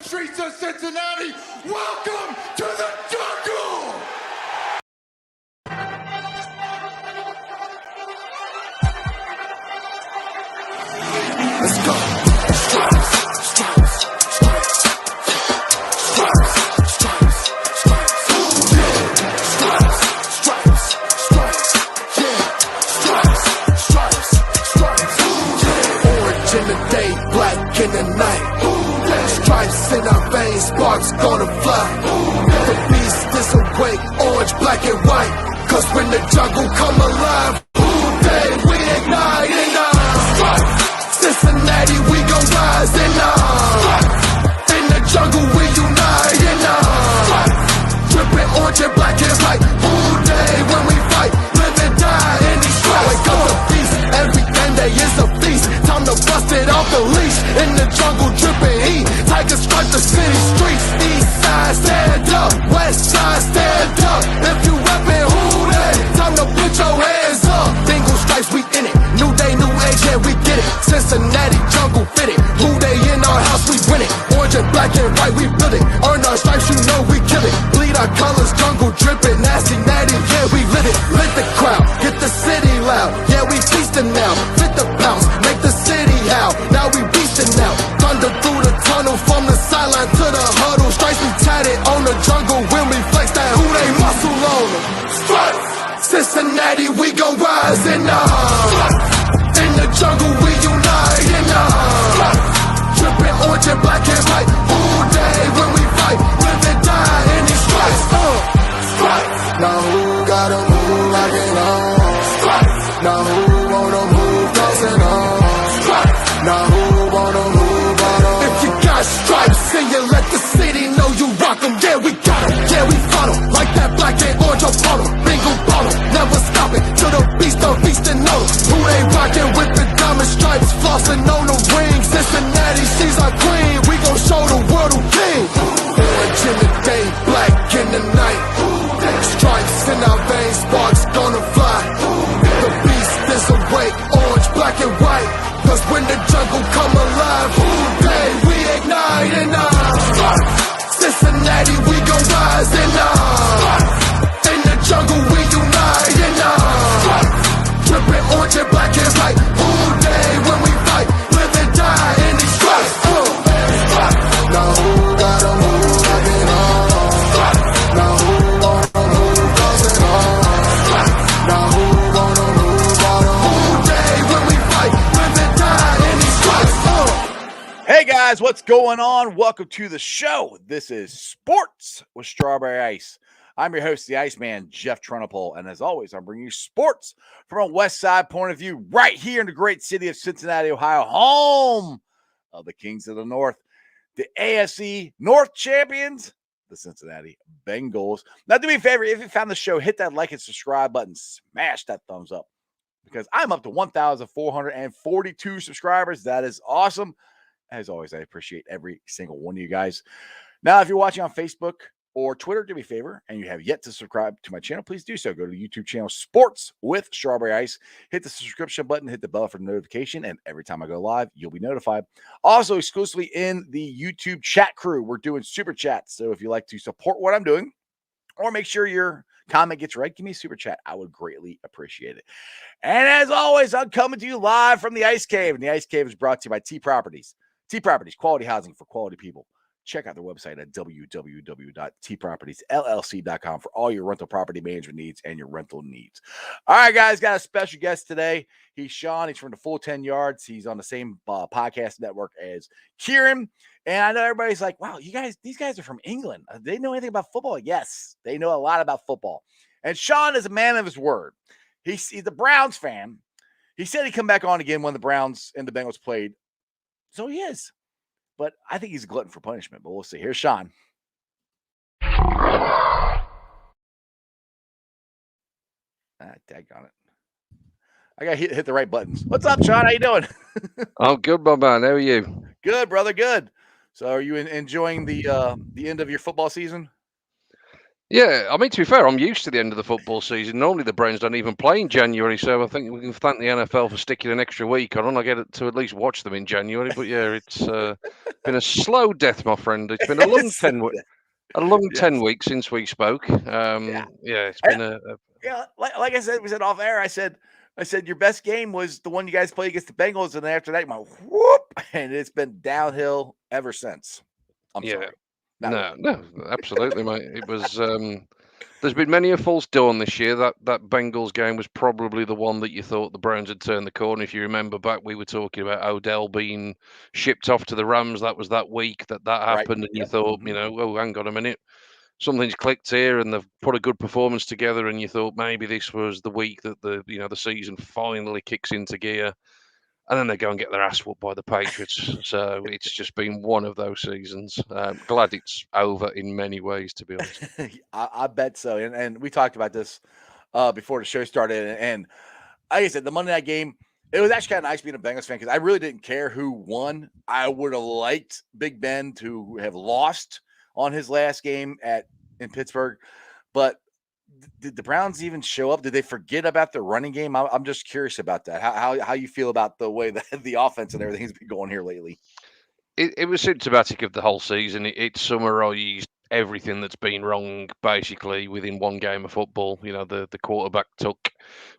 streets of Cincinnati. Welcome to the jungle! Let's go. In the night, stripes in our veins, sparks gonna fly. The beast is awake, orange, black and white. Cause when the jungle come alive, day we ignite in Cincinnati, we gon' rise in the jungle we unite in dripping orange and black and white. Day when we fight, live and die in these stripes. Wake up the beast, every day is a feast. Time to bust it off the leash. In the jungle dripping heat, tigers strike the city streets. East side stand up, west side stand up. If you reppin' who they, time to put your hands up. Bengals stripes, we in it. New day, new age, yeah, we get it. Cincinnati jungle fitted. Who they in our house, we win it. Orange and black and white, we build it. Earn our stripes, you know we kill it. Bleed our colors, jungle dripping. Nasty, natty, yeah, we lit it. Lit the crowd, get the city loud. Yeah, we feasting now. Fit the bounce, make the city howl. Now we beastin' now. Thunder through the tunnel, from the sideline to the huddle. Stripes we tatted on the jungle when we flex that who they muscle on them. Stripes, Cincinnati, we gon' rise in the jungle we unite in dripping orange and black and white. All day when we fight, live and die in these stripes. Stripes. Now who gotta move like it on? Stripes. Now who wanna move crossing on? Stripes. Now who wanna move on? If you got stripes and you let the city know you rock 'em, yeah we got 'em, yeah we fought 'em. Like that black and orange upon 'em, bingo bought 'em, never stop it till the beast of feastin' on 'em. Who they rockin' with the diamond stripes, flossin' on the ring. Cincinnati, she's our queen, we gon' show the world who king. Orange in the day, black in the night. Stripes in our veins, sparks gonna fly. The beast is awake, orange, black and white. Cause when the jungle come alive, day we ignite in Cincinnati, we gon' rise in the jungle we unite in dripping orange and black and white. All day when we fight, live and die in these stripes. Now who gotta move like it on? Now who wanna move crossing on? Now who wanna move on? All day when we fight, live and die in these stripes. Hey guys, what's going on? Welcome to the show. This is Sports with Strawberry Ice. I'm your host, the Iceman, Jeff Trunapole, and as always, I'm bringing you sports from a West Side point of view right here in the great city of Cincinnati, Ohio, home of the Kings of the North, the AFC North champions, the Cincinnati Bengals. Now, do me a favor, if you found the show, hit that like and subscribe button, smash that thumbs up, because I'm up to 1,442 subscribers. That is awesome. As always, I appreciate every single one of you guys. Now, if you're watching on Facebook or Twitter, do me a favor, and you have yet to subscribe to my channel, please do so. Go to the YouTube channel Sports with Strawberry Ice. Hit the subscription button, hit the bell for the notification, and every time I go live, you'll be notified. Also, exclusively in the YouTube chat crew, we're doing super chats. So if you like to support what I'm doing or make sure your comment gets right, give me a super chat. I would greatly appreciate it. And as always, I'm coming to you live from the Ice Cave, and the Ice Cave is brought to you by T Properties. T Properties, quality housing for quality people. Check out their website at www.tpropertiesllc.com for all your rental property management needs and your rental needs. All right, guys, got a special guest today. He's Shaun. He's from the Full 10 Yards. He's on the same podcast network as Kieran. And I know everybody's like, wow, these guys are from England. They know anything about football? Yes, they know a lot about football. And Shaun is a man of his word. He's a Browns fan. He said he'd come back on again when the Browns and the Bengals played. So he is. But I think he's a glutton for punishment. But we'll see. Here's Shaun. Daggone it. I got to hit the right buttons. What's up, Shaun? How you doing? I'm good, my man. How are you? Good, brother. Good. So are you enjoying the end of your football season? Yeah, I mean, to be fair, I'm used to the end of the football season. Normally, the Browns don't even play in January, so I think we can thank the NFL for sticking an extra week on. I get to at least watch them in January. But yeah, it's been a slow death, my friend. It's been a long It's- 10 yes. weeks since we spoke. Yeah. Yeah, it's I- been a yeah. Like I said, we said off air. I said your best game was the one you guys played against the Bengals, and then after that, you went whoop, and it's been downhill ever since. I'm yeah. sorry. Not No, really. no, absolutely, mate. It was. There's been many a false dawn this year. That Bengals game was probably the one that you thought the Browns had turned the corner. If you remember back, we were talking about Odell being shipped off to the Rams. That was that week that Right. happened, and you Yep. thought, Mhm. oh, hang on a minute, something's clicked here, and they've put a good performance together, and you thought maybe this was the week that the season finally kicks into gear. And then they go and get their ass whooped by the Patriots. So it's just been one of those seasons. Glad it's over in many ways, to be honest. I bet so. And we talked about this before the show started. And like I said, the Monday night game, it was actually kind of nice being a Bengals fan because I really didn't care who won. I would have liked Big Ben to have lost on his last game in Pittsburgh, but did the Browns even show up? Did they forget about their running game? I'm just curious about that. How you feel about the way that the offense and everything has been going here lately? It was symptomatic of the whole season. It summarised everything that's been wrong, basically, within one game of football. The quarterback took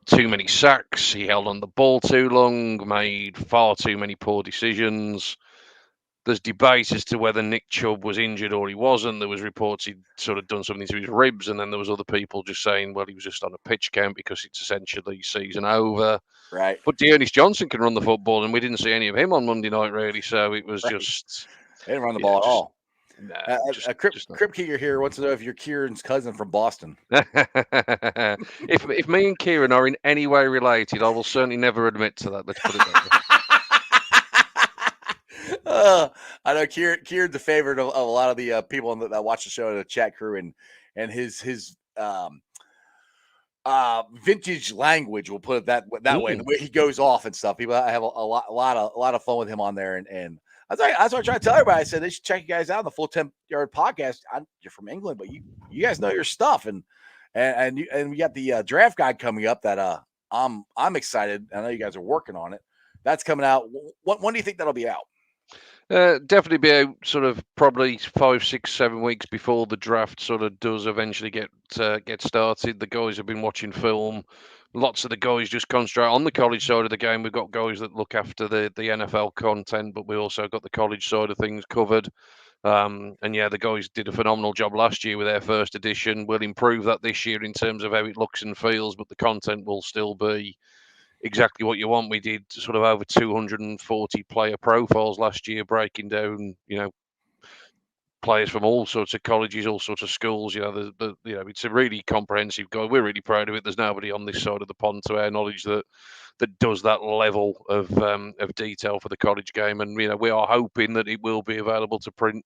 too many sacks. He held on the ball too long, made far too many poor decisions. There's debate as to whether Nick Chubb was injured or he wasn't. There was reports he'd sort of done something to his ribs, and then there was other people just saying, well, he was just on a pitch count because it's essentially season over. Right, But Dearness Johnson can run the football, and we didn't see any of him on Monday night, really. So it was right. just, They didn't run the yeah, ball at just all. no, A just not. Crip Keeger here wants to know if you're Kieran's cousin from Boston. If me and Kieran are in any way related, I will certainly never admit to that. Let's put it that way. I know Kieran's a favorite of a lot of the people that watch the show, the chat crew, and his vintage language. We'll put it that way. The Mm. way he goes off and stuff. People I have a lot of fun with him on there, and that's what I try to tell everybody. I said they should check you guys out on the Full 10-Yard Podcast. You're from England, but you guys know your stuff, and we got the draft guide coming up that I'm excited. I know you guys are working on it. That's coming out. When do you think that'll be out? Definitely be out sort of probably 5, 6, 7 weeks before the draft sort of does eventually get started. The guys have been watching film. Lots of the guys just concentrate on the college side of the game. We've got guys that look after the NFL content, but we also got the college side of things covered. And yeah, the guys did a phenomenal job last year with their first edition. We'll improve that this year in terms of how it looks and feels, but the content will still be exactly what you want. We did sort of over 240 player profiles last year, breaking down, players from all sorts of colleges, all sorts of schools. It's a really comprehensive guide. We're really proud of it. There's nobody on this side of the pond, to our knowledge, that does that level of detail for the college game. And we are hoping that it will be available to print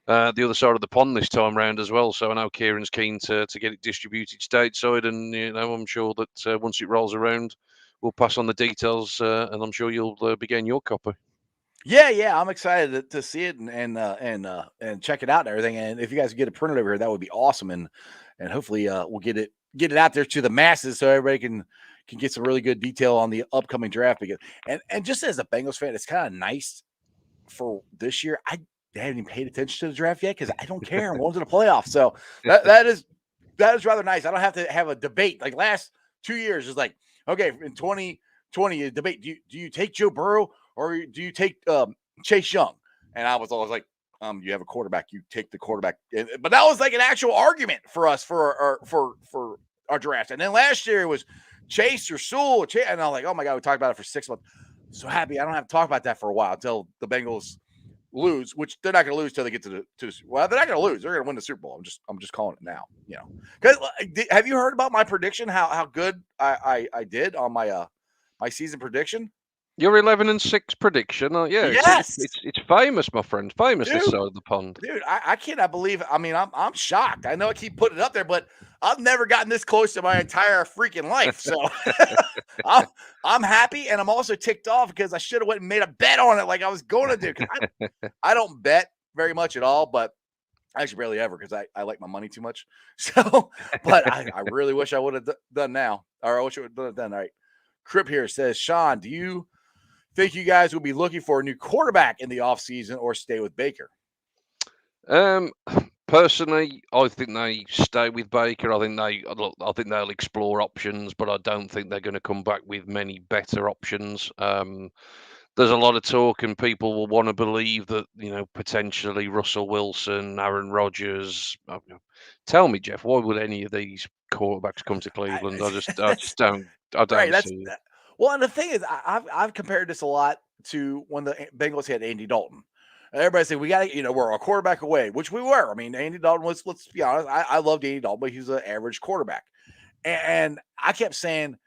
the other side of the pond this time round as well. So I know Kieran's keen to get it distributed stateside, and I'm sure that once it rolls around, we'll pass on the details, and I'm sure you'll be getting your copy. Yeah, I'm excited to see it and check it out and everything. And if you guys get it printed over here, that would be awesome. And hopefully we'll get it out there to the masses so everybody can get some really good detail on the upcoming draft. Because and just as a Bengals fan, it's kind of nice for this year. I haven't even paid attention to the draft yet because I don't care. I'm going to the playoffs, so that is rather nice. I don't have to have a debate like last 2 years. Is like, okay, in 2020, a debate. Do you take Joe Burrow or do you take Chase Young? And I was always like, you have a quarterback, you take the quarterback. But that was like an actual argument for us for our draft. And then last year it was Chase or Sewell, and I'm like, oh my god, we talked about it for 6 months. So happy I don't have to talk about that for a while until the Bengals lose, which they're not going to lose till they get to well, they're not going to lose. They're going to win the Super Bowl. I'm just calling it now. Because have you heard about my prediction? How good I did on my my season prediction? Your 11-6 prediction, yeah, Yes, it's famous, my friend, famous this dude. side of the pond. Dude, I cannot believe it. I mean, I'm shocked. I know I keep putting it up there, but I've never gotten this close in my entire freaking life. So I'm happy, and I'm also ticked off because I should have went and made a bet on it like I was going to do. I don't bet very much at all, but Actually, barely ever because I like my money too much. So, but I really wish I would have done now, or I wish I would have done. All right. Crip here says, Shaun, do you think you guys will be looking for a new quarterback in the offseason or stay with Baker? Um, Personally, I think they stay with Baker. I think they'll explore options, but I don't think they're going to come back with many better options. There's a lot of talk, and people will want to believe that potentially Russell Wilson, Aaron Rodgers. Tell me, Jeff, why would any of these quarterbacks come to Cleveland? I That's just don't. I right. don't see it. Well, and the thing is, I've compared this a lot to when the Bengals had Andy Dalton. And everybody said we got to, we're a quarterback away, which we were. I mean, Andy Dalton was. Let's be honest. I loved Andy Dalton, but he was an average quarterback, and I kept saying,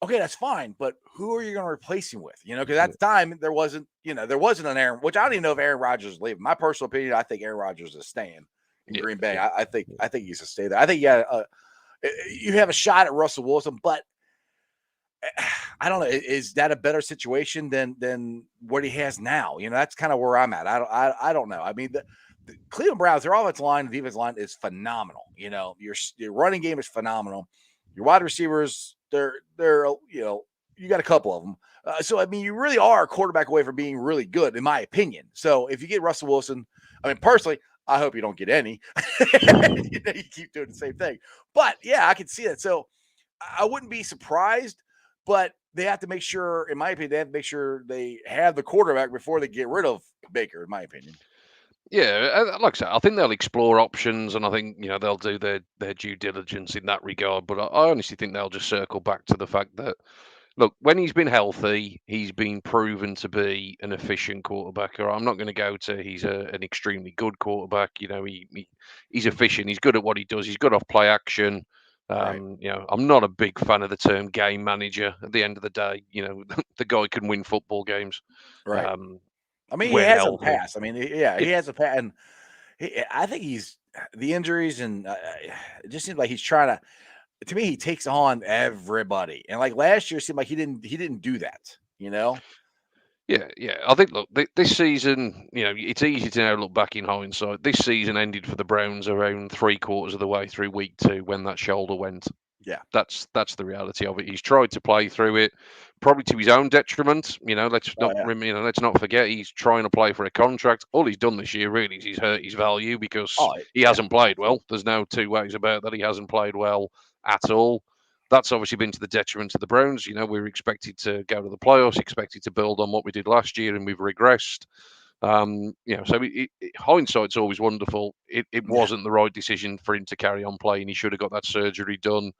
okay, that's fine, but who are you going to replace him with? Because at the time there wasn't an Aaron, which I don't even know if Aaron Rodgers is leaving. My personal opinion, I think Aaron Rodgers is staying in Yeah, Green Bay. yeah. I think he's to stay there. I think you have a shot at Russell Wilson, but I don't know. Is that a better situation than what he has now? That's kind of where I'm at. I don't know. I mean, the Cleveland Browns, their offensive line and defensive line is phenomenal. Your running game is phenomenal. Your wide receivers, they're you got a couple of them. So I mean, you really are a quarterback away from being really good, in my opinion. So if you get Russell Wilson, I mean, personally, I hope you don't get any. You keep doing the same thing. But yeah, I can see that. So I wouldn't be surprised, but they have to make sure, in my opinion, they have to make sure they have the quarterback before they get rid of Baker, in my opinion. Yeah, like I said, I think they'll explore options, and I think they'll do their due diligence in that regard. But I honestly think they'll just circle back to the fact that, look, when he's been healthy, he's been proven to be an efficient quarterback. Or I'm not going to go to he's an extremely good quarterback. He's efficient. He's good at what he does. He's good off play action. Right. I'm not a big fan of the term game manager. At the end of the day, the guy can win football games Right. um, I mean, he when has in the healthy. past. I mean, he has a past, and I think he's the injuries, and it just seems like he's trying to. To me, he takes on everybody, and like last year, it seemed like he didn't do that. Yeah, yeah. I think, look, this season, it's easy to now look back in hindsight. This season ended for the Browns around three-quarters of the way through week 2 when that shoulder went. Yeah. That's the reality of it. He's tried to play through it, probably to his own detriment. Oh yeah. Let's not forget he's trying to play for a contract. All he's done this year really is he's hurt his value because Oh he yeah. hasn't played well. There's no two ways about that. He hasn't played well at all. That's obviously been to the detriment of the Browns. We were expected to go to the playoffs, expected to build on what we did last year, and we've regressed. So hindsight's always wonderful. It Yeah. wasn't the right decision for him to carry on playing. He should have got that surgery done.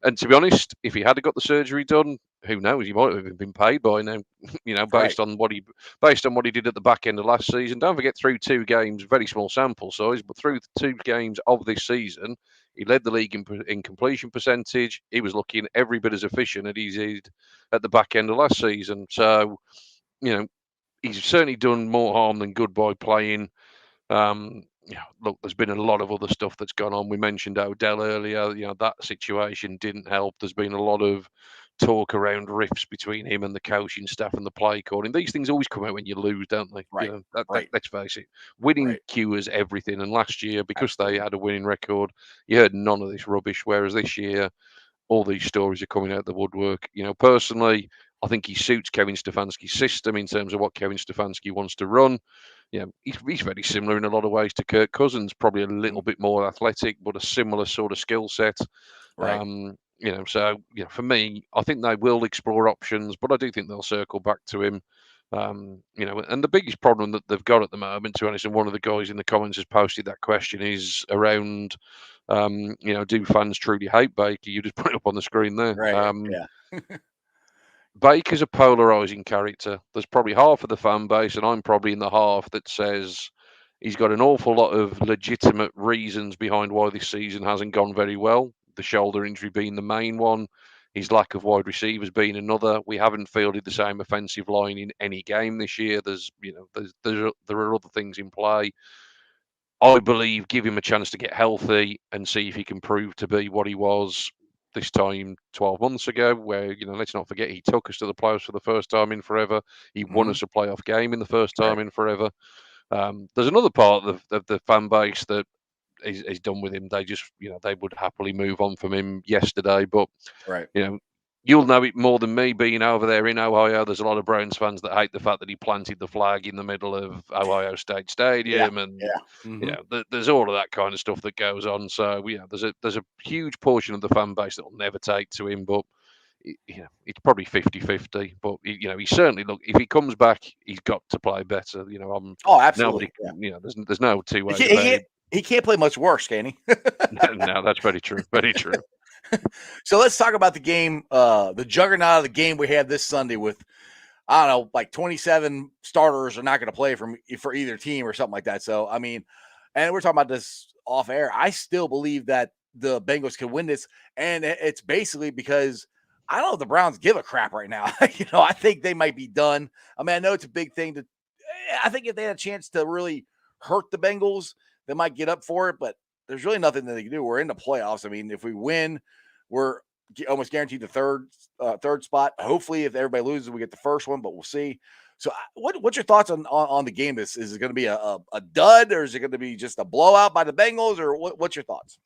And to be honest, if he had got the surgery done, who knows? He might have been paid by now. Right. Based on what he did at the back end of last season. Don't forget, through 2 games, very small sample size, but through the 2 games of this season, he led the league in completion percentage. He was looking every bit as efficient as he did at the back end of last season. So, you know, he's certainly done more harm than good by playing. Look, there's been a lot of other stuff that's gone on. We mentioned Odell earlier. That situation didn't help. There's been a lot of talk around rifts between him and the coaching staff and the play calling. These things always come out when you lose, don't they? Right. Let's face it. Winning Right. cures everything. And last year, because they Absolutely. had a winning record, you heard none of this rubbish. Whereas this year, all these stories are coming out the woodwork. Personally, I think he suits Kevin Stefanski's system in terms of what Kevin Stefanski wants to run. He's very similar in a lot of ways to Kirk Cousins, probably a little Mhm. bit more athletic, but a similar sort of skill set. Right. For me, I think they will explore options, but I do think they'll circle back to him. And the biggest problem that they've got at the moment, to be honest, and one of the guys in the comments has posted that question, is around, do fans truly hate Baker? You just put it up on the screen there. Right. Yeah. Baker's a polarizing character. There's probably half of the fan base, and I'm probably in the half that says he's got an awful lot of legitimate reasons behind why this season hasn't gone very well. The shoulder injury being the main one, his lack of wide receivers being another. We haven't fielded the same offensive line in any game this year. There are other things in play. I believe give him a chance to get healthy and see if he can prove to be what he was this time 12 months ago, where, let's not forget he took us to the playoffs for the first time in forever. He won Hmm. us a playoff game in the first time Right. in forever. There's another part of the fan base that is done with him. They just, they would happily move on from him yesterday. But Right. You'll know it more than me being over there in Ohio. There's a lot of Browns fans that hate the fact that he planted the flag in the middle of Ohio State Stadium, and Mhm. there's all of that kind of stuff that goes on. So there's a huge portion of the fan base that will never take to him, but it's probably 50-50. But he certainly if he comes back, he's got to play better. Oh, absolutely. There's no two He ways can't, he about can't it. he can't play much worse, can he? No, that's very true. Very true. So let's talk about the game, the juggernaut of the game we had this Sunday with, I don't know, like 27 starters are not going to play for either team or something like that. So, I mean, and we're talking about this off air. I still believe that the Bengals can win this. And it's basically because I don't know if the Browns give a crap right now. I think they might be done. I mean, I know it's a big thing I think if they had a chance to really hurt the Bengals, they might get up for it, but there's really nothing that they can do. We're in the playoffs. I mean, if we win, we're almost guaranteed the third spot. Hopefully, if everybody loses, we get the first one, but we'll see. So, what's your thoughts on the game? Is it going to be a dud, or is it going to be just a blowout by the Bengals, or what's your thoughts?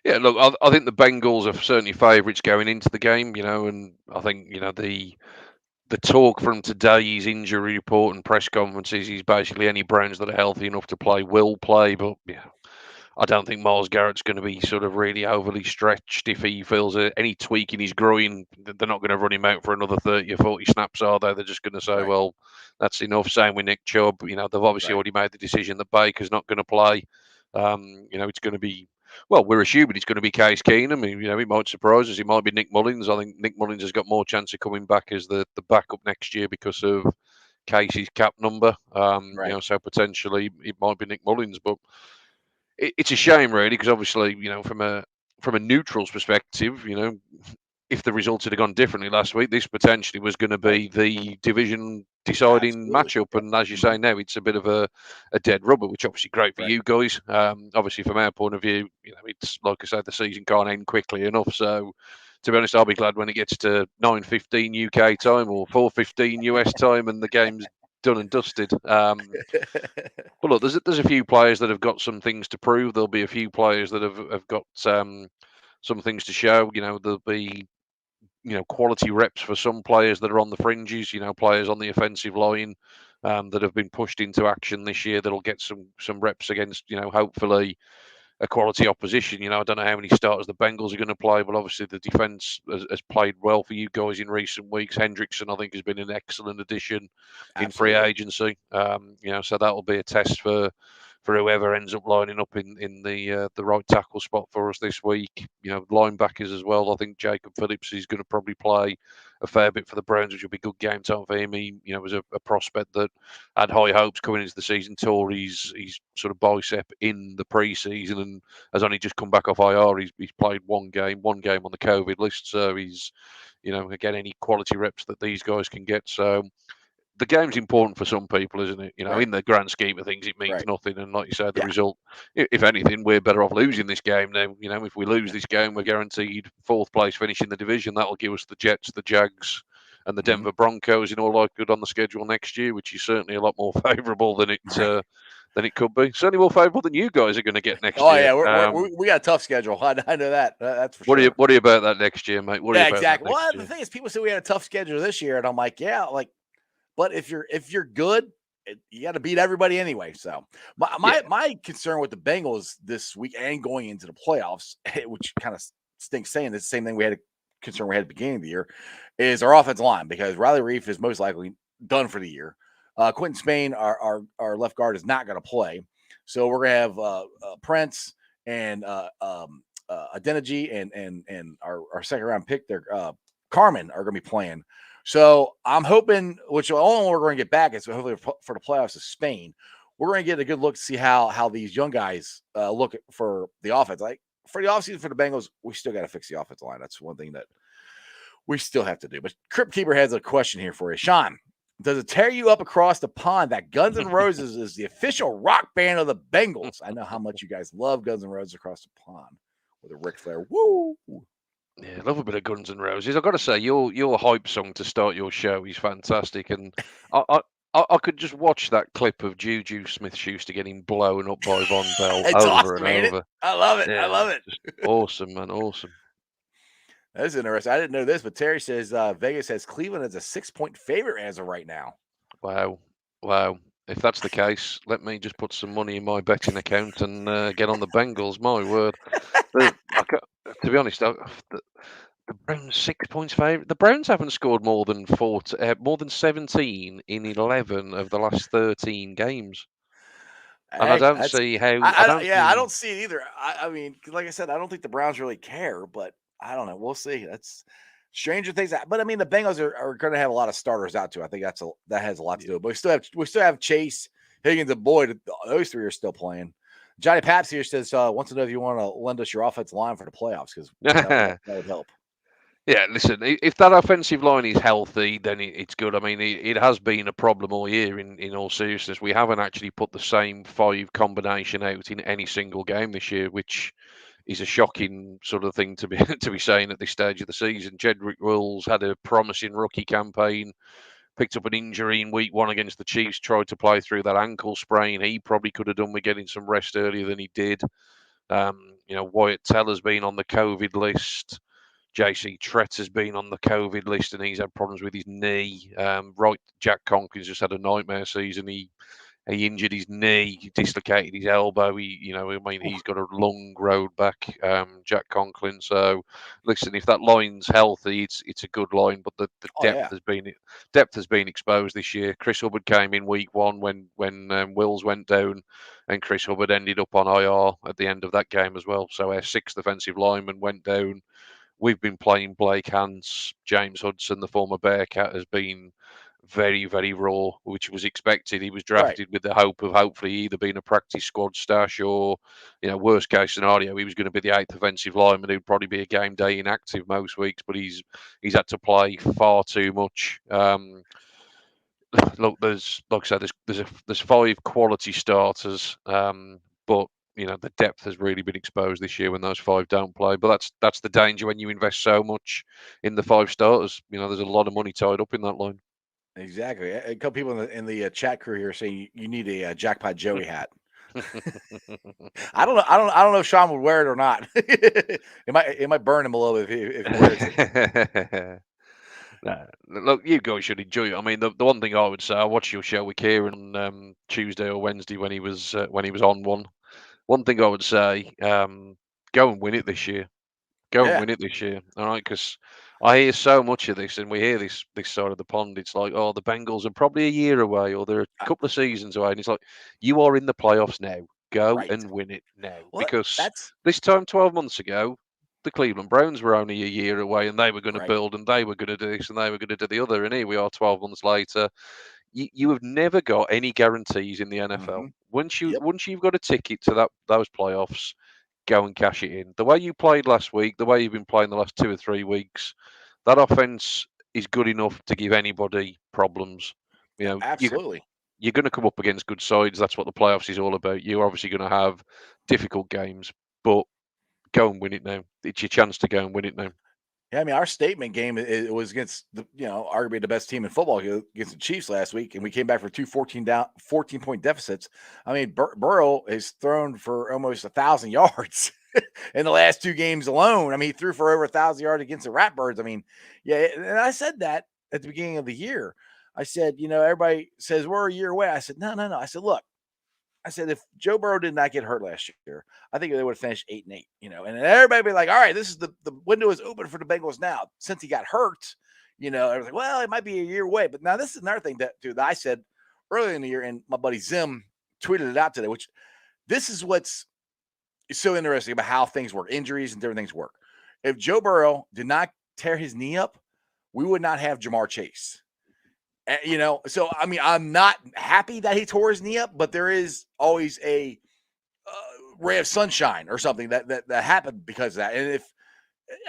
Yeah, look, I think the Bengals are certainly favourites going into the game, and I think the talk from today's injury report and press conferences is basically any Browns that are healthy enough to play will play, but I don't think Myles Garrett's going to be sort of really overly stretched. If he feels any tweak in his groin, they're not going to run him out for another 30 or 40 snaps, are they? They're just going to say, Right. well, that's enough. Same with Nick Chubb. They've obviously already made the decision that Baker's not going to play. It's going to be, well, we're assuming it's going to be Case Keenum. It might surprise us. It might be Nick Mullins. I think Nick Mullins has got more chance of coming back as the backup next year because of Casey's cap number. So potentially it might be Nick Mullins, but it's a shame, really, because obviously, from a neutral's perspective, if the results had gone differently last week, this potentially was going to be the division deciding matchup. And as you say now, it's a bit of a dead rubber, which obviously great for you guys. Obviously, from our point of view, it's like I said, the season can't end quickly enough. So, to be honest, I'll be glad when it gets to 9:15 UK time or 4:15 US time, and the game's done and dusted. But look, there's a few players that have got some things to prove. There'll be a few players that have got some things to show. There'll be quality reps for some players that are on the fringes. Players on the offensive line that have been pushed into action this year that'll get some reps against hopefully a quality opposition. I don't know how many starters the Bengals are going to play, but obviously the defense has played well for you guys in recent weeks. Hendrickson, I think, has been an excellent addition in free agency. So that'll be a test for whoever ends up lining up in the right tackle spot for us this week. Linebackers as well. I think Jacob Phillips is going to probably play a fair bit for the Browns, which will be good game time for him. He, was a prospect that had high hopes coming into the season. Tore his sort of bicep in the preseason and has only just come back off IR. He's played one game on the COVID list. So he's, again, any quality reps that these guys can get. So the game's important for some people, isn't it? In the grand scheme of things, it means nothing. And like you said, the result, if anything, we're better off losing this game now. If we lose this game, we're guaranteed fourth place finish in the division. That'll give us the Jets, the Jags, and the Denver Broncos in all likelihood on the schedule next year, which is certainly a lot more favourable than it could be. Certainly more favourable than you guys are going to get next year. Oh yeah, we got a tough schedule. I know that. That's for sure. What are you about that next year, mate? Exactly. Well, the thing is, people say we had a tough schedule this year, and I'm like, yeah, but if you're good, you got to beat everybody anyway. So my concern with the Bengals this week and going into the playoffs, which kind of stinks saying the same thing we had a concern we had at the beginning of the year, is our offensive line, because Riley Reef is most likely done for the year. Quentin Spain, our left guard, is not going to play. So we're going to have Prince and Adeniji and our second round pick there, Carmen, are going to be playing. So I'm hoping, which the only one we're going to get back is hopefully for the playoffs is Spain. We're going to get a good look to see how these young guys look for the offense. Like for the offseason for the Bengals, we still got to fix the offensive line. That's one thing that we still have to do. But Crypt Keeper has a question here for you. Shaun, does it tear you up across the pond that Guns N' Roses is the official rock band of the Bengals? I know how much you guys love Guns N' Roses across the pond with a Ric Flair. Woo! Yeah, love a bit of Guns N' Roses. I've got to say, your hype song to start your show is fantastic, and I could just watch that clip of Juju Smith-Schuster getting blown up by Von Bell It's over and awesome, ain't it? over. I love it. I Yeah, love it. just awesome, man, awesome. That's interesting. I didn't know this, but Terry says Vegas has Cleveland as a 6-point favorite as of right now. Wow, wow. If that's the case, let me just put some money in my betting account and get on the Bengals. My word. To be honest, the Browns 6 points favourite. The Browns haven't scored more than 17 in 11 of the last 13 games, and I Hey, don't that's see how. I I don't don't yeah, I see. don't see it either. I mean, like I said, I don't think the Browns really care, but I don't know. We'll see. That's stranger things. But I mean, the Bengals are going to have a lot of starters out too. I think that has a lot to do. But we still have Chase, Higgins, and Boyd. Those three are still playing. Johnny Paps here says wants to know if you want to lend us your offensive line for the playoffs because that would help. Yeah, listen, if that offensive line is healthy, then it's good. I mean, it has been a problem all year, in all seriousness. We haven't actually put the same five combination out in any single game this year, which is a shocking sort of thing to be to be saying at this stage of the season. Jedrick Wills had a promising rookie campaign, picked up an injury in week one against the Chiefs, tried to play through that ankle sprain. He probably could have done with getting some rest earlier than he did. Wyatt Teller's been on the COVID list. JC Tret has been on the COVID list and he's had problems with his knee. Jack Conklin just had a nightmare season. He injured his knee, he dislocated his elbow. He's got a long road back, Jack Conklin. So, listen, if that line's healthy, it's a good line. But the Oh yeah, depth has been exposed this year. Chris Hubbard came in week one when Wills went down, and Chris Hubbard ended up on IR at the end of that game as well. So our sixth offensive lineman went down. We've been playing Blake Hans, James Hudson, the former Bearcat, has been very, very raw, which was expected. He was right. drafted with the hope of hopefully either being a practice squad stash or, worst case scenario, he was going to be the eighth offensive lineman who'd probably be a game day inactive most weeks. But he's had to play far too much. Look, like I said, there's five quality starters, but the depth has really been exposed this year when those five don't play. But that's the danger when you invest so much in the five starters. There's a lot of money tied up in that line. Exactly. A couple people in the chat crew here saying you need a Jackpot Joey hat. I don't know. I don't know if Shaun would wear it or not. it might burn him a little bit if he wears it. Nah, look, you guys should enjoy it. I mean, the one thing I would say, I watched your show with Kieran on Tuesday or Wednesday when he was on one. One thing I would say, go and win it this year. Go and Yeah. win it this year, all right? Because I hear so much of this, and we hear this side of the pond. It's like, oh, the Bengals are probably a year away, or they're a couple of seasons away, and it's like, you are in the playoffs now. Go Right. and win it now, Well, because that's this time 12 months ago, the Cleveland Browns were only a year away, and they were going to right. build, and they were going to do this, and they were going to do the other, and here we are 12 months later. You have never got any guarantees in the NFL. Mm-hmm. Yep. Once you've got a ticket to those playoffs, go and cash it in. The way you played last week, the way you've been playing the last 2 or 3 weeks, that offense is good enough to give anybody problems. Absolutely. You're going to come up against good sides. That's what the playoffs is all about. You're obviously going to have difficult games, but go and win it now. It's your chance to go and win it now. Yeah, I mean, our statement game it was against arguably the best team in football against the Chiefs last week, and we came back for 14-point deficits. I mean, Burrow has thrown for almost 1,000 yards in the last two games alone. I mean, he threw for over 1,000 yards against the Ratbirds. I mean, yeah, and I said that at the beginning of the year. I said, everybody says we're a year away. I said, no. I said, look. I said, if Joe Burrow did not get hurt last year, I think they would have finished 8-8, and everybody be like, all right, this is the window is open for the Bengals now. Since he got hurt, I was like, well, it might be a year away. But now this is another thing that I said earlier in the year, and my buddy Zim tweeted it out today, which this is what's so interesting about how things work, injuries and different things work. If Joe Burrow did not tear his knee up, we would not have Jamar Chase. So I mean, I'm not happy that he tore his knee up, but there is always a ray of sunshine or something that happened because of that. And if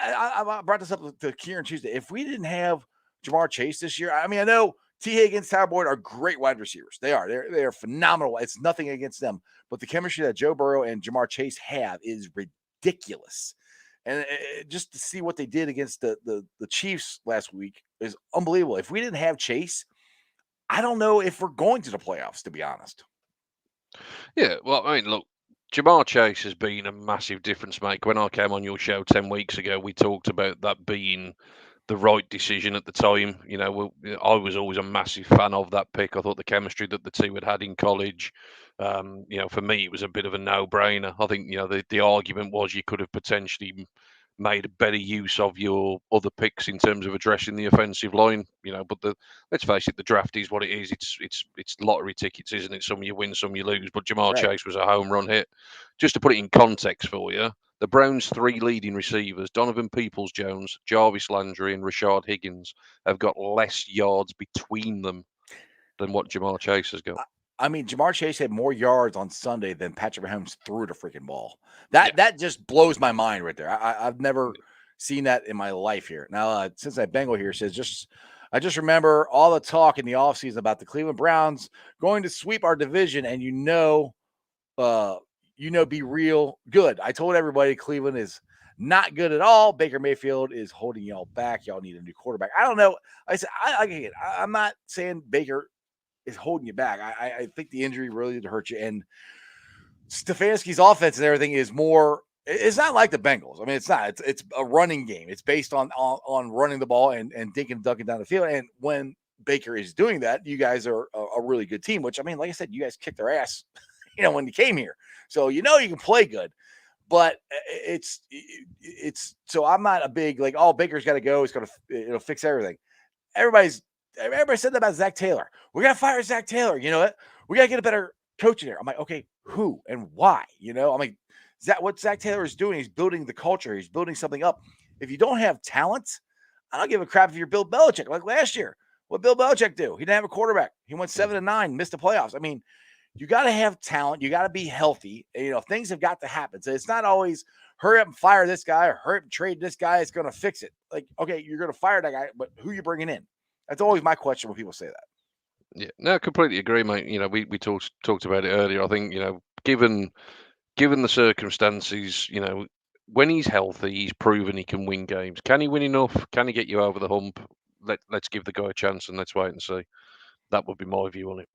I brought this up to Kieran Tuesday, if we didn't have Jamar Chase this year, I mean, I know T. Higgins, Tyler Boyd are great wide receivers. They are. They are phenomenal. It's nothing against them, but the chemistry that Joe Burrow and Jamar Chase have is ridiculous. And just to see what they did against the Chiefs last week is unbelievable. If we didn't have Chase, I don't know if we're going to the playoffs, to be honest. Yeah, well, I mean, look, Jamar Chase has been a massive difference maker. When I came on your show 10 weeks ago, we talked about that being the right decision at the time. I was always a massive fan of that pick. I thought the chemistry that the two had in college, for me, it was a bit of a no-brainer. I think, the argument was you could have potentially made a better use of your other picks in terms of addressing the offensive line. But let's face it, the draft is what it is. It's lottery tickets, isn't it? Some you win, some you lose. But Jamar Right. Chase was a home run hit. Just to put it in context for you, the Browns' three leading receivers, Donovan Peoples-Jones, Jarvis Landry, and Rashard Higgins, have got less yards between them than what Jamar Chase has got. I mean, Jamar Chase had more yards on Sunday than Patrick Mahomes threw the freaking ball. Yeah. That just blows my mind right there. I've never seen that in my life here. Now, since that Bengal here says, I just remember all the talk in the offseason about the Cleveland Browns going to sweep our division, and be real good. I told everybody Cleveland is not good at all. Baker Mayfield is holding y'all back. Y'all need a new quarterback. I don't know. I said I'm not saying Baker is holding you back. I think the injury really did hurt you. And Stefanski's offense and everything is more. It's not like the Bengals. I mean, it's not. It's a running game. It's based on running the ball and dinking and dunking down the field. And when Baker is doing that, you guys are a really good team. Which, I mean, like I said, you guys kicked their ass, when you came here. So you can play good. But it's so I'm not a big Baker's got to go. It's going to fix everything. Everybody said that about Zach Taylor. We got to fire Zach Taylor. You know what? We got to get a better coach in there. I'm like, okay, who and why? I'm like, what Zach Taylor is doing, he's building the culture. He's building something up. If you don't have talent, I don't give a crap if you're Bill Belichick. Like last year, what Bill Belichick do? He didn't have a quarterback. He went 7-9, missed the playoffs. I mean, you got to have talent. You got to be healthy. Things have got to happen. So it's not always hurry up and fire this guy or hurry up and trade this guy. It's going to fix it. Like, okay, you're going to fire that guy, but who you bringing in? That's always my question when people say that. Yeah, no, completely agree, mate. We talked about it earlier. I think, given the circumstances, when he's healthy, he's proven he can win games. Can he win enough? Can he get you over the hump? Let's give the guy a chance and let's wait and see. That would be my view on it.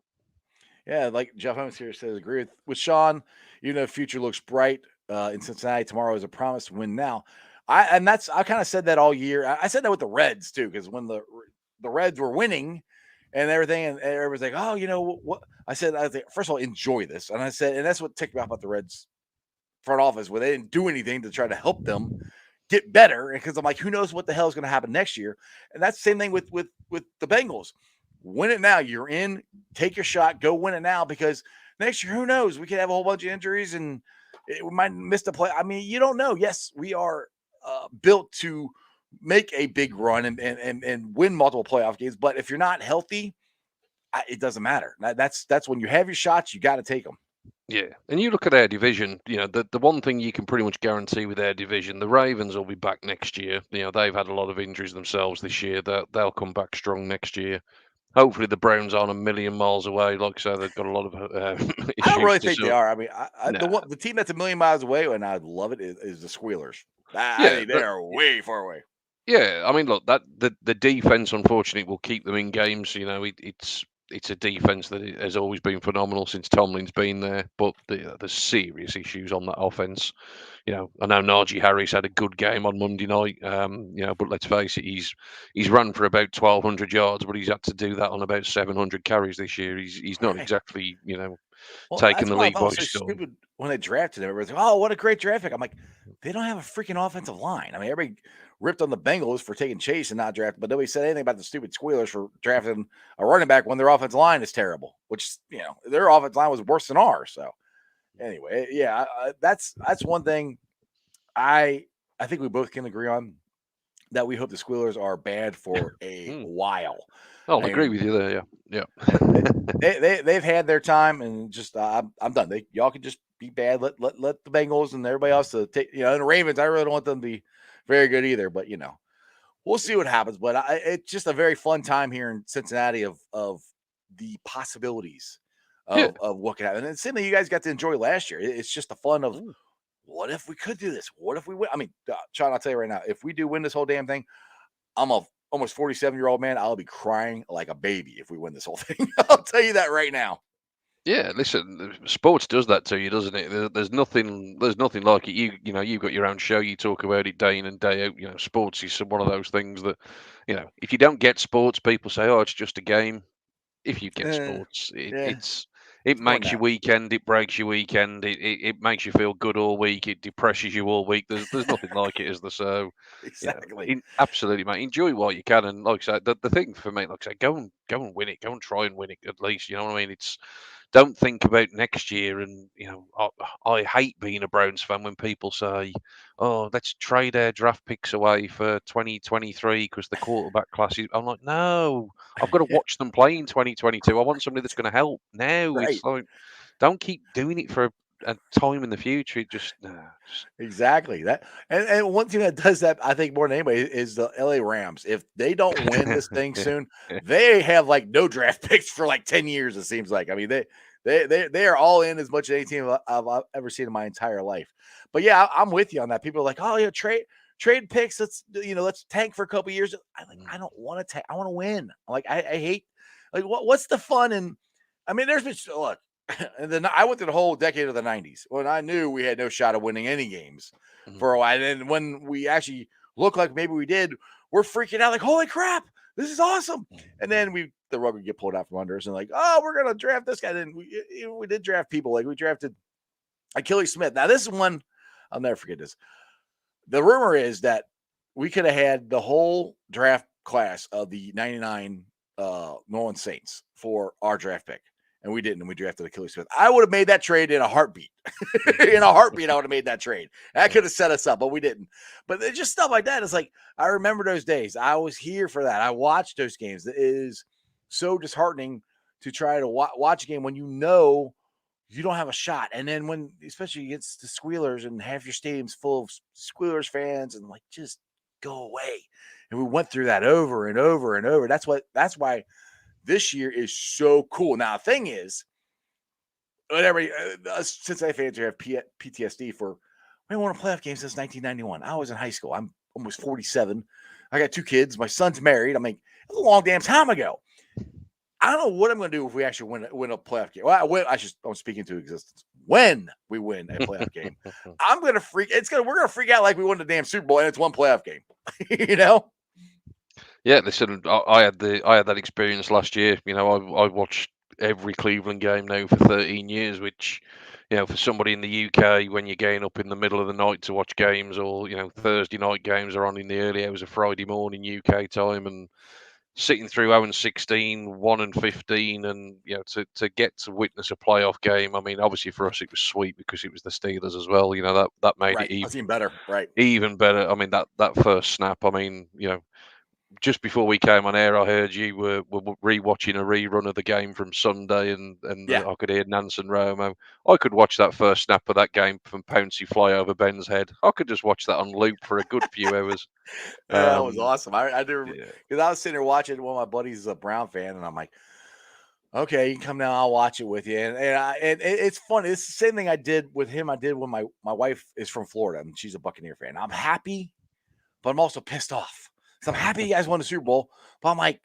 Yeah, like Jeff Holmes here says, agree with Shaun. The future looks bright in Cincinnati. Tomorrow is a promise to win now. I kind of said that all year. I said that with the Reds too, because when the Reds were winning and everything, and everybody's like, oh, what? I said, first of all, enjoy this. And I said, and that's what ticked me off about the Reds front office, where they didn't do anything to try to help them get better. Because I'm like, who knows what the hell is going to happen next year? And that's the same thing with the Bengals. Win it now. You're in. Take your shot. Go win it now, because next year, who knows? We could have a whole bunch of injuries and we might miss the play. I mean, you don't know. Yes, we are built to make a big run and win multiple playoff games. But if you're not healthy, it doesn't matter. That's when you have your shots, you got to take them. Yeah, and you look at their division, the one thing you can pretty much guarantee with their division, the Ravens will be back next year. They've had a lot of injuries themselves this year. They'll come back strong next year. Hopefully the Browns aren't a million miles away. Like I said, they've got a lot of issues. I don't really think they are. I mean, Nah. the team that's a million miles away, and I'd love it, is the Squealers. I Yeah, think they are way far away. Yeah, I mean, look, that the defense, unfortunately, will keep them in games. It's a defense that has always been phenomenal since Tomlin's been there, but there's serious issues on that offense. I know Najee Harris had a good game on Monday night. But let's face it, he's run for about 1,200 yards, but he's had to do that on about 700 carries this year. He's not Right. exactly Well, taking that's the why I league thought by it was so storm. stupid when they drafted him. Everybody's like, "Oh, what a great draft pick!" I'm like, they don't have a freaking offensive line. I mean, everybody ripped on the Bengals for taking Chase and not drafting, but nobody said anything about the stupid Squealers for drafting a running back when their offensive line is terrible. Which their offensive line was worse than ours. So anyway, yeah, that's one thing I think we both can agree on, that we hope the Squealers are bad for a while. I'll I agree mean, with you there. Yeah. they've had their time, and just I'm done. Y'all can just be bad. Let the Bengals and everybody else to take. And the Ravens, I really don't want them to be very good either. But we'll see what happens. But it's just a very fun time here in Cincinnati of the possibilities of what could happen. And it's something you guys got to enjoy last year. It's just the fun of, what if we could do this? What if we win? I mean, Shaun, I'll tell you right now, if we do win this whole damn thing, I'm a almost 47-year-old man, I'll be crying like a baby if we win this whole thing. I'll tell you that right now. Yeah, listen, sports does that to you, doesn't it? There's nothing like it. You know, you've got your own show. You talk about it day in and day out. You know, sports is one of those things that, if you don't get sports, people say, "Oh, it's just a game." If you get Eh, sports, yeah, it it's more than makes your that. weekend, it breaks your weekend, it makes you feel good all week, it depresses you all week. There's nothing like it, is there? So, Exactly. absolutely, mate. Enjoy what you can, and like I said, the thing for me, like I said, go and win it, go and try and win it at least. You know what I mean? It's Don't think about next year, and I hate being a Browns fan when people say, "Oh, let's trade our draft picks away for 2023 because the quarterback class is." I'm like, no, I've got to watch them play in 2022. I want somebody that's going to help now. Right. It's like, don't keep doing it for a time in the future. It just, nah, just Exactly. That and one team that does that, I think more than anybody, is the LA Rams. If they don't win this thing yeah, soon, they have like no draft picks for like 10 years, it seems like. I mean, they are all in as much as any team I've ever seen in my entire life. But yeah, I'm with you on that. People are like, oh yeah, trade picks. Let's tank for a couple years. I don't want to tank. I want to win. Like I hate like what's the fun in I mean, there's been look, and then I went through the whole decade of the 90s when I knew we had no shot of winning any games Mhm. for a while. And when we actually look like maybe we did, we're freaking out like, holy crap, this is awesome. And then the rug would get pulled out from under us and like, oh, we're gonna draft this guy. Then we did draft people, like we drafted Achilles Smith. Now this is one I'll never forget this. The rumor is that we could have had the whole draft class of the 99 New Orleans Saints for our draft pick. And we didn't, and we drafted Achilles Smith. I would have made that trade in a heartbeat. In a heartbeat, I would have made that trade. That could have set us up, but we didn't. But it's just stuff like that. It's like, I remember those days. I was here for that. I watched those games. It is so disheartening to try to watch a game when you know you don't have a shot. And then when, especially against the Squealers and half your stadium's full of Squealers fans and like, just go away. And we went through that over and over and over. That's why this year is so cool. Now, the thing is, whatever, Cincinnati fans have PTSD for, we haven't won a playoff game since 1991. I was in high school. I'm almost 47. I got 2 kids. My son's married. I mean, it was a long damn time ago. I don't know what I'm going to do if we actually win a playoff game. Well, I'm speaking to existence. When we win a playoff game, I'm going to freak. We're going to freak out like we won the damn Super Bowl and it's one playoff game. You know? Yeah, listen, I had that experience last year. I watched every Cleveland game now for 13 years, which, for somebody in the UK, when you're getting up in the middle of the night to watch games, or Thursday night games are on in the early hours of Friday morning UK time, and sitting through 0-16, 1-15, and to get to witness a playoff game. I mean, obviously for us it was sweet because it was the Steelers as well. That made it Right. That's even better. Right. even better. I mean, that first snap. I mean, just before we came on air, I heard you were rewatching a rerun of the game from Sunday, and Yeah. I could hear Nance and Romo. I could watch that first snap of that game from Pouncey fly over Ben's head. I could just watch that on loop for a good few hours. Yeah, that was Um, awesome. I do yeah, because I was sitting there watching. One of my buddies is a Brown fan, and I'm like, okay, you can come down, I'll watch it with you. And it's funny. It's the same thing I did with him. I did when my wife is from Florida and she's a Buccaneer fan. I'm happy, but I'm also pissed off. So I'm happy you guys won the Super Bowl, but I'm like,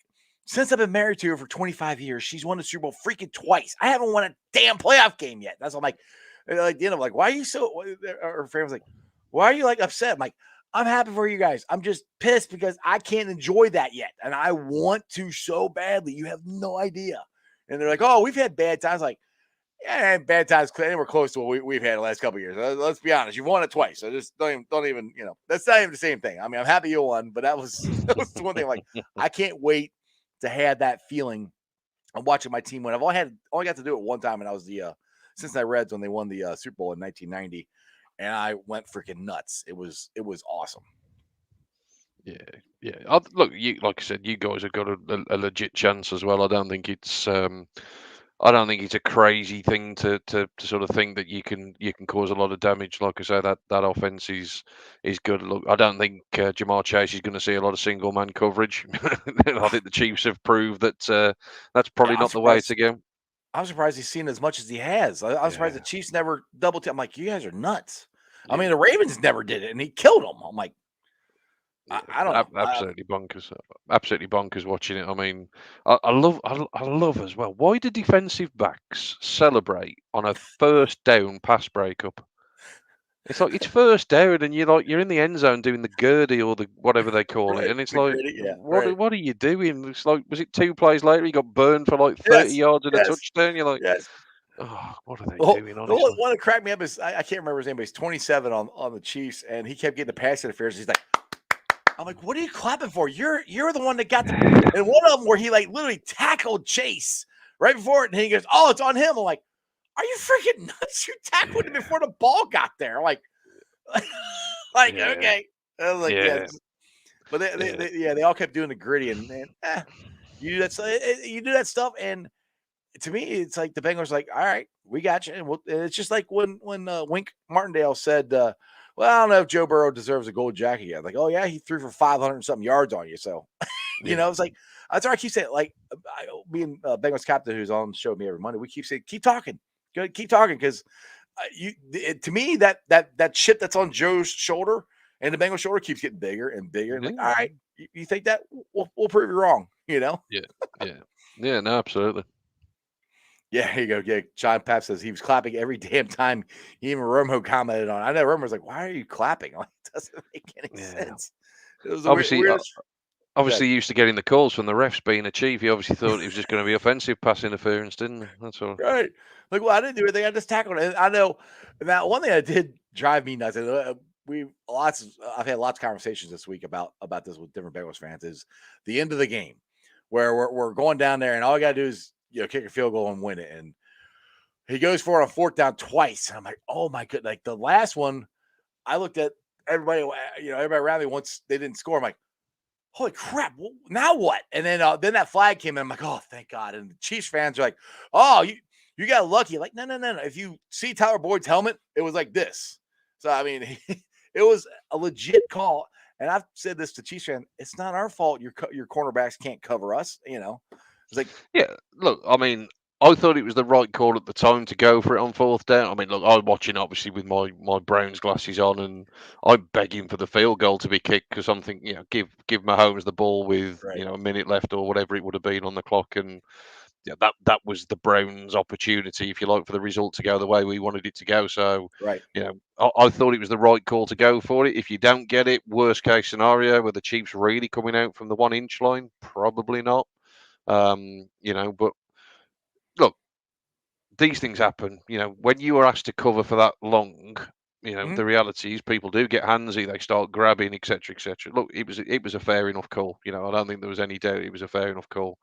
since I've been married to her for 25 years, she's won the Super Bowl freaking twice. I haven't won a damn playoff game yet. That's what I'm like the end of like, why are you so? Her friend was like, why are you like upset? I'm like, I'm happy for you guys. I'm just pissed because I can't enjoy that yet, and I want to so badly. You have no idea. And they're like, oh, we've had bad times. Like, yeah, bad times anywhere close to what we've had the last couple of years. Let's be honest. You've won it twice. So just don't even, that's not even the same thing. I mean, I'm happy you won, but that was the one thing. Like, I can't wait to have that feeling of watching my team win. I've only got to do it one time, and that was the Cincinnati Reds when they won the Super Bowl in 1990, and I went freaking nuts. It was awesome. yeah. Look, like I said, you guys have got a legit chance as well. I don't think it's a crazy thing to sort of think that you can cause a lot of damage. Like I say, that offense is good. Look, I don't think Jamar Chase is going to see a lot of single man coverage. I think the Chiefs have proved that that's Yeah, probably not the way to go. I'm surprised he's seen as much as he has. I'm surprised the Yeah, Chiefs never double. I'm like, you guys are nuts. I mean, yeah. the Ravens never did it, and he killed them. I'm like, I don't know. Absolutely bonkers. Absolutely bonkers watching it. I mean, I love as well. Why do defensive backs celebrate on a first down pass breakup? It's like it's first down, and you're in the end zone doing the Gurdy or the whatever they call it, Right. and it's The like, gritty, yeah, right. what are you doing? It's like, was it 2 plays later? You got burned for like 30 Yes, yards and a yes, touchdown. You're like, yes. oh, what are they Well, doing? the one, Honestly, one that cracked me up is I can't remember his name, but he's 27 on the Chiefs, and he kept getting the pass interference. He's like, I'm like, what are you clapping for? You're the one that got the. And one of them where he like literally tackled Chase right before it, and he goes, "Oh, it's on him." I'm like, are you freaking nuts? You tackled him before the ball got there. Like, like yeah, okay. I was like, yeah. yeah, But yeah. they all kept doing the gritty, and you do that. You do that stuff, and to me, it's like the Bengals are like, all right, we got you. And it's just like when Wink Martindale said, well, I don't know if Joe Burrow deserves a gold jacket yet. Like, oh yeah, he threw for 500 and something yards on you. So, Yeah. it's like that's why I keep saying. Like, me and Bengals captain, who's on the show with me every Monday, we keep saying, keep talking, good, keep talking, because to me that chip that's on Joe's shoulder and the Bengals shoulder keeps getting bigger and bigger. And like, all Yeah, right, you think that we'll prove you wrong, yeah, yeah, yeah. No, absolutely. Yeah, here you go. Yeah, John Pap says he was clapping every damn time. Even Romo commented on it. I know Romo was like, "Why are you clapping?" Like, it doesn't make any Yeah. sense. It was the Obviously, weirdest. obviously, used to getting the calls from the refs being a chief. He obviously thought it was just going to be offensive pass interference, didn't he? That's all. Right. Like, well, I didn't do anything. I just tackled it. And I know now one thing that did drive me nuts. And I've had lots of conversations this week about this with different Bengals fans. Is the end of the game where we're going down there and all I got to do is kick a field goal and win it. And he goes for it on fourth down twice. And I'm like, oh my god! Like the last one, I looked at everybody, everybody around me once they didn't score. I'm like, holy crap! Well, now what? And then that flag came in. I'm like, oh, thank God. And the Chiefs fans are like, oh, you got lucky. Like, no. If you see Tyler Boyd's helmet, it was like this. So I mean, it was a legit call. And I've said this to Chiefs fans: it's not our fault. Your cornerbacks can't cover us. It's like, Yeah, look, I mean, I thought it was the right call at the time to go for it on fourth down. I mean, look, I'm watching obviously with my Browns glasses on, and I'm begging for the field goal to be kicked because I'm thinking, give Mahomes the ball with right, a minute left or whatever it would have been on the clock, and that was the Browns' opportunity, if you like, for the result to go the way we wanted it to go. So, right. I thought it was the right call to go for it. If you don't get it, worst case scenario, were the Chiefs really coming out from the 1 inch line? Probably not. But look, these things happen. When you are asked to cover for that long, Mhm. the reality is people do get handsy. They start grabbing, etc., etc. Look, it was a fair enough call. I don't think there was any doubt it was a fair enough call.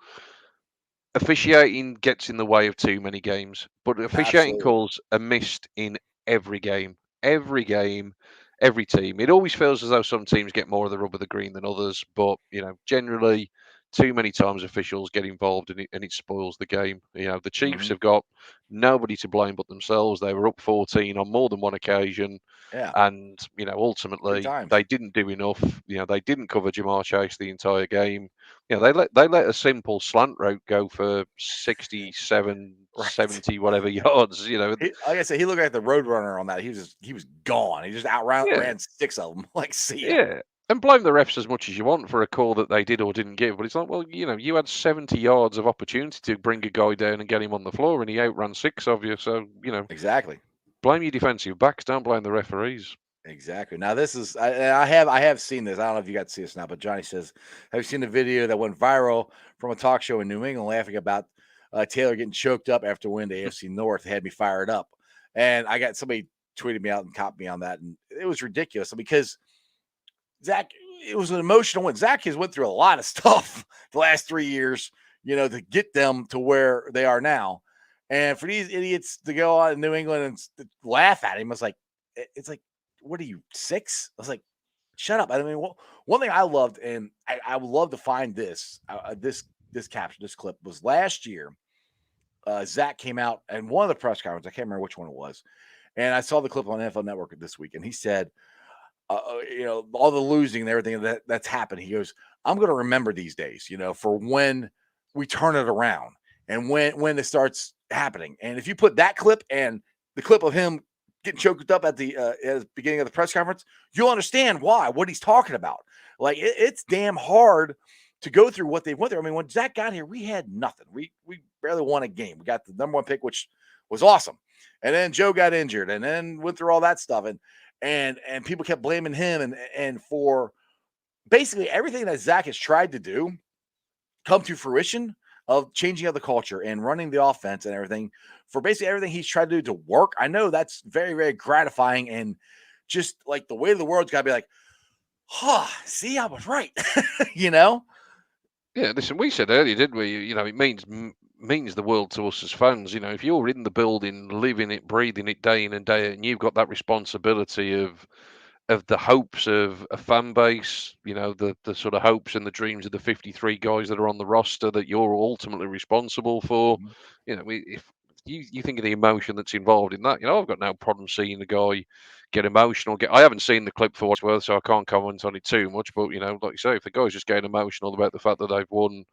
Officiating gets in the way of too many games, but officiating Absolutely. calls are missed in every game. Every game, every team. It always feels as though some teams get more of the rub of the green than others, but generally, too many times officials get involved and it spoils the game. The Chiefs Mhm. have got nobody to blame but themselves. They were up 14 on more than one occasion. Yeah. And Three ultimately times. they didn't do enough. They didn't cover Jamar Chase the entire game. They let a simple slant route go for 67, Right. 70 whatever yards. Like I said, he looked like the road runner on that. He was gone. He just outran Yeah, ran six of them. Like, see ya. yeah. And blame the refs as much as you want for a call that they did or didn't give, but it's like, well, you had 70 yards of opportunity to bring a guy down and get him on the floor, and he outran six of you. So Exactly. blame your defensive backs. Don't blame the referees. Exactly. Now this is I have seen this. I don't know if you got to see this now, but Johnny says, have you seen the video that went viral from a talk show in New England laughing about Taylor getting choked up after winning the AFC North? It had me fired up. And I got somebody tweeted me out and copped me on that. And it was ridiculous because Zach, it was an emotional win. Zach has went through a lot of stuff the last 3 years, to get them to where they are now. And for these idiots to go on in New England and laugh at him, it's like, what are you, 6? I was like, shut up. I mean, one thing I loved, and I would love to find this caption, this clip was last year. Zach came out and one of the press conferences, I can't remember which one it was, and I saw the clip on NFL Network this week, and he said, all the losing and everything that's happened. He goes, I'm going to remember these days, for when we turn it around and when it starts happening. And if you put that clip and the clip of him getting choked up at the beginning of the press conference, you'll understand what he's talking about. Like it's damn hard to go through what they went through. I mean, when Zach got here, we had nothing. We barely won a game. We got the number one pick, which was awesome, and then Joe got injured, and then went through all that stuff, and people kept blaming him, and for basically everything that Zach has tried to do come to fruition of changing of the culture and running the offense and everything, for basically everything he's tried to do to work. I know that's very, very gratifying, and just like the way of the world's got to be like, see, I was right. you know? Yeah, listen, we said earlier, didn't we? It means the world to us as fans. If you're in the building, living it, breathing it day in and day out, and you've got that responsibility of the hopes of a fan base, the sort of hopes and the dreams of the 53 guys that are on the roster that you're ultimately responsible for. Mhm. If you think of the emotion that's involved in that, I've got no problem seeing the guy get emotional. I haven't seen the clip for what it's worth, so I can't comment on it too much. But like you say, if the guy's just getting emotional about the fact that they've won,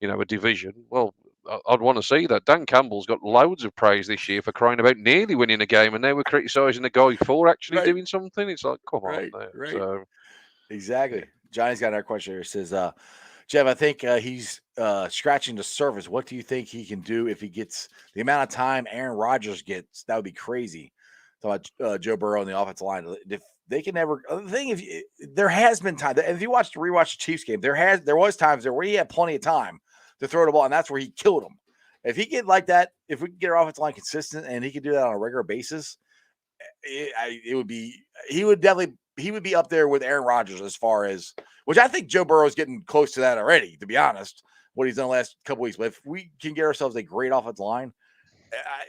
a division, well, I'd want to see that. Dan Campbell's got loads of praise this year for crying about nearly winning a game, and they were criticising the guy for actually Right, doing something. It's like, come on, right, there. right. So yeah, Exactly. Johnny's got another question here. It says, Jeff, I think he's scratching the surface. What do you think he can do if he gets the amount of time Aaron Rodgers gets? That would be crazy. Talking about Joe Burrow on the offensive line. If they can never, the thing, there has been time. If you rewatch the Chiefs game, there was times there where he had plenty of time to throw the ball, and that's where he killed them. If he get like that, if we can get our offensive line consistent and he can do that on a regular basis, it would be, he would be up there with Aaron Rodgers as far as, which I think Joe Burrow is getting close to that already, to be honest, what he's done the last couple weeks. But if we can get ourselves a great offensive line,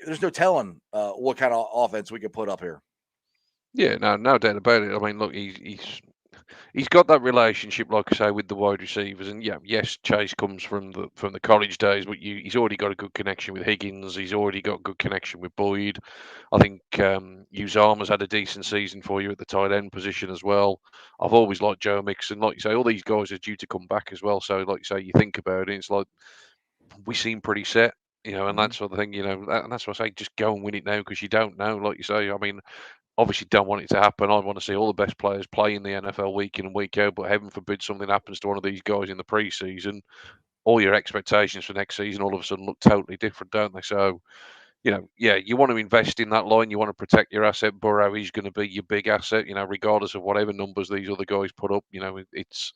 there's no telling what kind of offense we could put up here. yeah, no doubt about it. I mean, look, he's got that relationship, like I say, with the wide receivers, and yeah, yes, Chase comes from the college days, but he's already got a good connection with Higgins. He's already got a good connection with Boyd. I think Uzama's had a decent season for you at the tight end position as well. I've always liked Joe Mixon, like you say. All these guys are due to come back as well. So, like you say, you think about it, it's like we seem pretty set. And Mm-hmm. that sort of thing, and that's why I say just go and win it now because you don't know. Like you say, I mean, obviously don't want it to happen. I want to see all the best players play in the NFL week in and week out, but heaven forbid something happens to one of these guys in the preseason. All your expectations for next season all of a sudden look totally different, don't they? So, yeah, you want to invest in that line. You want to protect your asset. Burrow is going to be your big asset, regardless of whatever numbers these other guys put up. It's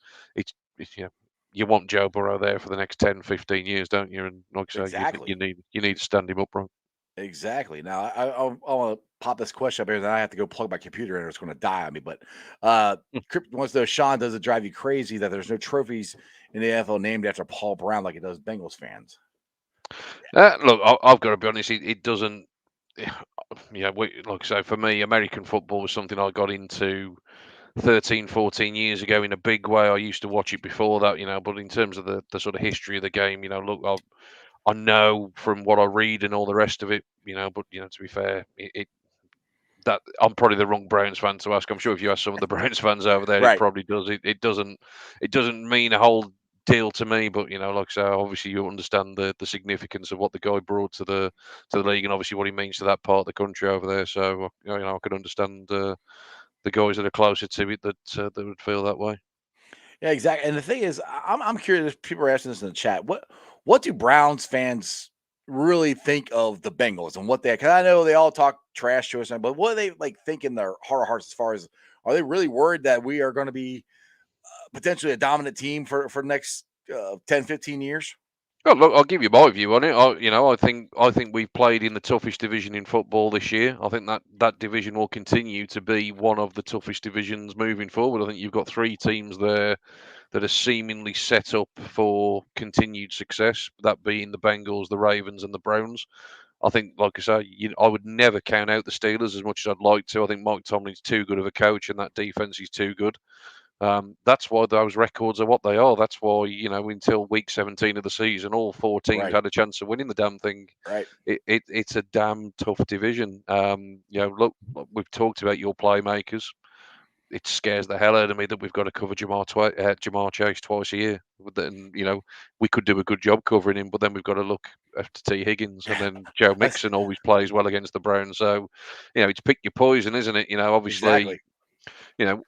you want Joe Burrow there for the next 10, 15 years, don't you? And like I say, Exactly. you need to stand him up, right? Exactly. Now, I want to pop this question up here, then I have to go plug my computer in or it's going to die on me. But Crypt wants to know, Sean, does it drive you crazy that there's no trophies in the NFL named after Paul Brown like it does Bengals fans? Look, I've got to be honest. It doesn't. Yeah, like I say, for me, American football was something I got into 13, 14 years ago in a big way. I used to watch it before that, but in terms of the sort of history of the game, look, I know from what I read and all the rest of it, but to be fair, that I'm probably the wrong Browns fan to ask. I'm sure if you ask some of the Browns fans over there, it Right. probably does. It doesn't mean a whole deal to me, but like I say, obviously you understand the significance of what the guy brought to the league, and obviously what he means to that part of the country over there. So I can understand the guys that are closer to it that would feel that way. Yeah, exactly. And the thing is, I'm curious. People are asking this in the chat. What do Browns fans really think of the Bengals and what they? Because I know they all talk trash to us, but what do they like think in their heart of hearts as far as, are they really worried that we are going to be potentially a dominant team for the next 10, 15 years? Well, look, I'll give you my view on it. I think we've played in the toughest division in football this year. I think that division will continue to be one of the toughest divisions moving forward. I think you've got three teams there that are seemingly set up for continued success. That being the Bengals, the Ravens, and the Browns. I think, like I say, I would never count out the Steelers as much as I'd like to. I think Mike Tomlin's too good of a coach, and that defense is too good. That's why those records are what they are. That's why, until week 17 of the season, all four teams Right, had a chance of winning the damn thing. right. It's a damn tough division. Look, we've talked about your playmakers. it scares the hell out of me that we've got to cover Jamar Chase twice a year. And we could do a good job covering him, but then we've got to look after T. Higgins, and then Joe Mixon always plays well against the Browns. So, it's pick your poison, isn't it? Obviously. Exactly.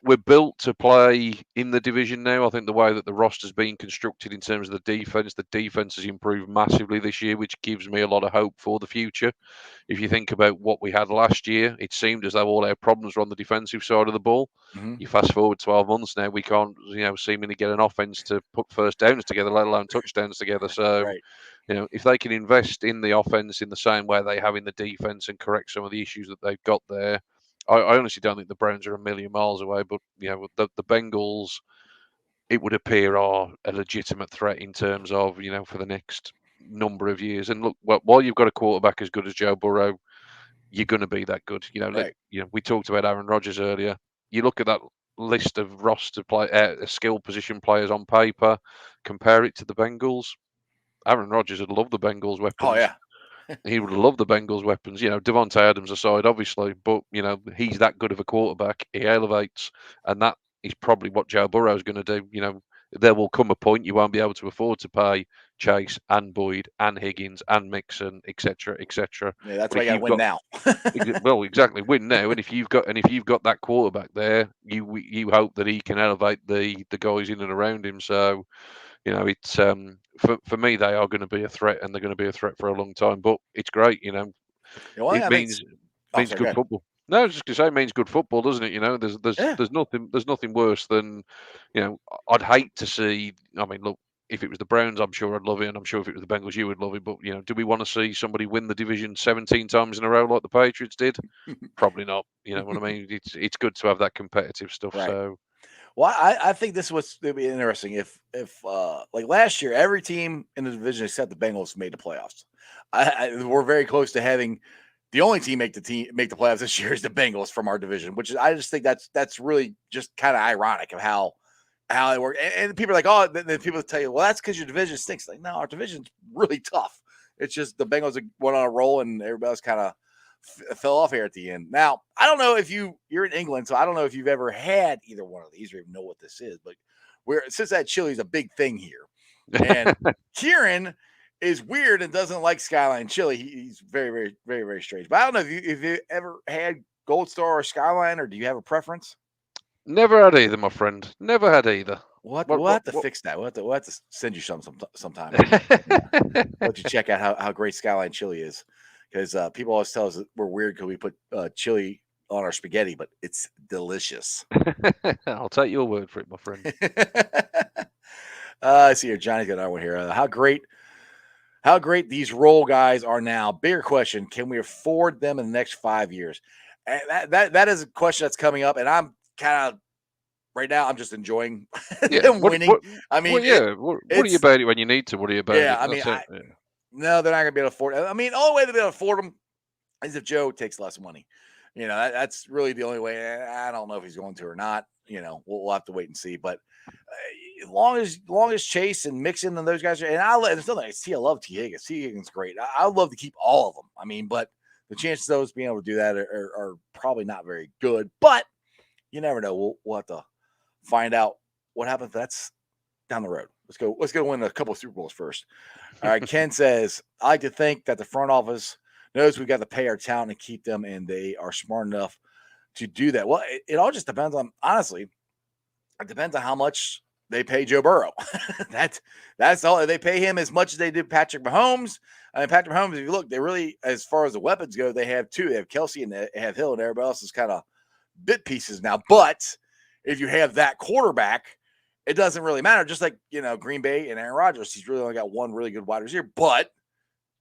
We're built to play in the division now. I think the way that the roster's been constructed in terms of the defense has improved massively this year, which gives me a lot of hope for the future. If you think about what we had last year, it seemed as though all our problems were on the defensive side of the ball. Mm-hmm. You fast forward 12 months now, we can't, seemingly get an offense to put first downs together, let alone touchdowns together. So, Right. if they can invest in the offense in the same way they have in the defense and correct some of the issues that they've got there, I honestly don't think the Browns are a million miles away. But the Bengals, it would appear, are a legitimate threat in terms of for the next number of years. And look, while you've got a quarterback as good as Joe Burrow, you're going to be that good. Right. We talked about Aaron Rodgers earlier. You look at that list of roster skill position players on paper, compare it to the Bengals. Aaron Rodgers would love the Bengals weapons. Oh yeah. He would love the Bengals weapons. Devontae Adams aside, obviously, but he's that good of a quarterback. He elevates, and that is probably what Joe Burrow is going to do. There will come a point you won't be able to afford to pay Chase and Boyd and Higgins and Mixon, etc., etc. Yeah, that's why you got to win now. Well, exactly, win now. And if you've got that quarterback there, you hope that he can elevate the guys in and around him. So, it's for me, they are going to be a threat, and they're going to be a threat for a long time. But it's great, it means good football. No, I was just going to say, it means good football, doesn't it? There's nothing worse than, I'd hate to see. I mean, look, if it was the Browns, I'm sure I'd love it, and I'm sure if it was the Bengals, you would love it. But do we want to see somebody win the division 17 times in a row like the Patriots did? Probably not. You know what I mean? It's good to have that competitive stuff. Right. So. Well, I think this would be interesting if like last year, every team in the division except the Bengals made the playoffs. We're very close to having the only team make the playoffs this year is the Bengals from our division, which is, I just think that's really just kind of ironic of how it works. And people are like, oh, then people tell you, well, that's because your division stinks. Like, no, our division's really tough. It's just the Bengals went on a roll and everybody else kind of fell off here at the end. Now, I don't know if you're in England, so I don't know if you've ever had either one of these or even know what this is, but Cincinnati chili is a big thing here. And Kieran is weird and doesn't like Skyline chili. He's very, very, very, very strange. But I don't know if you ever had Gold Star or Skyline, or do you have a preference? Never had either, my friend. Never had either. We'll have to fix that. We'll have to send you sometime. Let you check out how great Skyline chili is. Because people always tell us that we're weird because we put chili on our spaghetti, but it's delicious. I'll take your word for it, my friend. I see here. Johnny's got another one here. How great these role guys are now. Bigger question: can we afford them in the next 5 years? And that is a question that's coming up, and I'm kind of right now. I'm just enjoying them winning. What are you about it when you need to? What are you about? Yeah, no, they're not going to be able to afford it. I mean, all the way to be able to afford them is if Joe takes less money. That's really the only way. I don't know if he's going to or not. We'll have to wait and see. But as long as Chase and Mixon and those guys are, and I love T. Higgins. T. Higgins is great. I would love to keep all of them. I mean, but the chances of those being able to do that are probably not very good. But you never know. We'll have to find out what happens. That's down the road. Let's go win a couple of Super Bowls first. All right. Ken says, I like to think that the front office knows we've got to pay our talent and keep them, and they are smart enough to do that. Well, it all just depends on, honestly, it depends on how much they pay Joe Burrow. That's all. They pay him as much as they did Patrick Mahomes. I mean, Patrick Mahomes, if you look, they really, as far as the weapons go, they have two. They have Kelsey and they have Hill, and everybody else is kind of bit pieces now. But if you have that quarterback, it doesn't really matter. Just like, Green Bay and Aaron Rodgers, he's really only got one really good wide receiver. But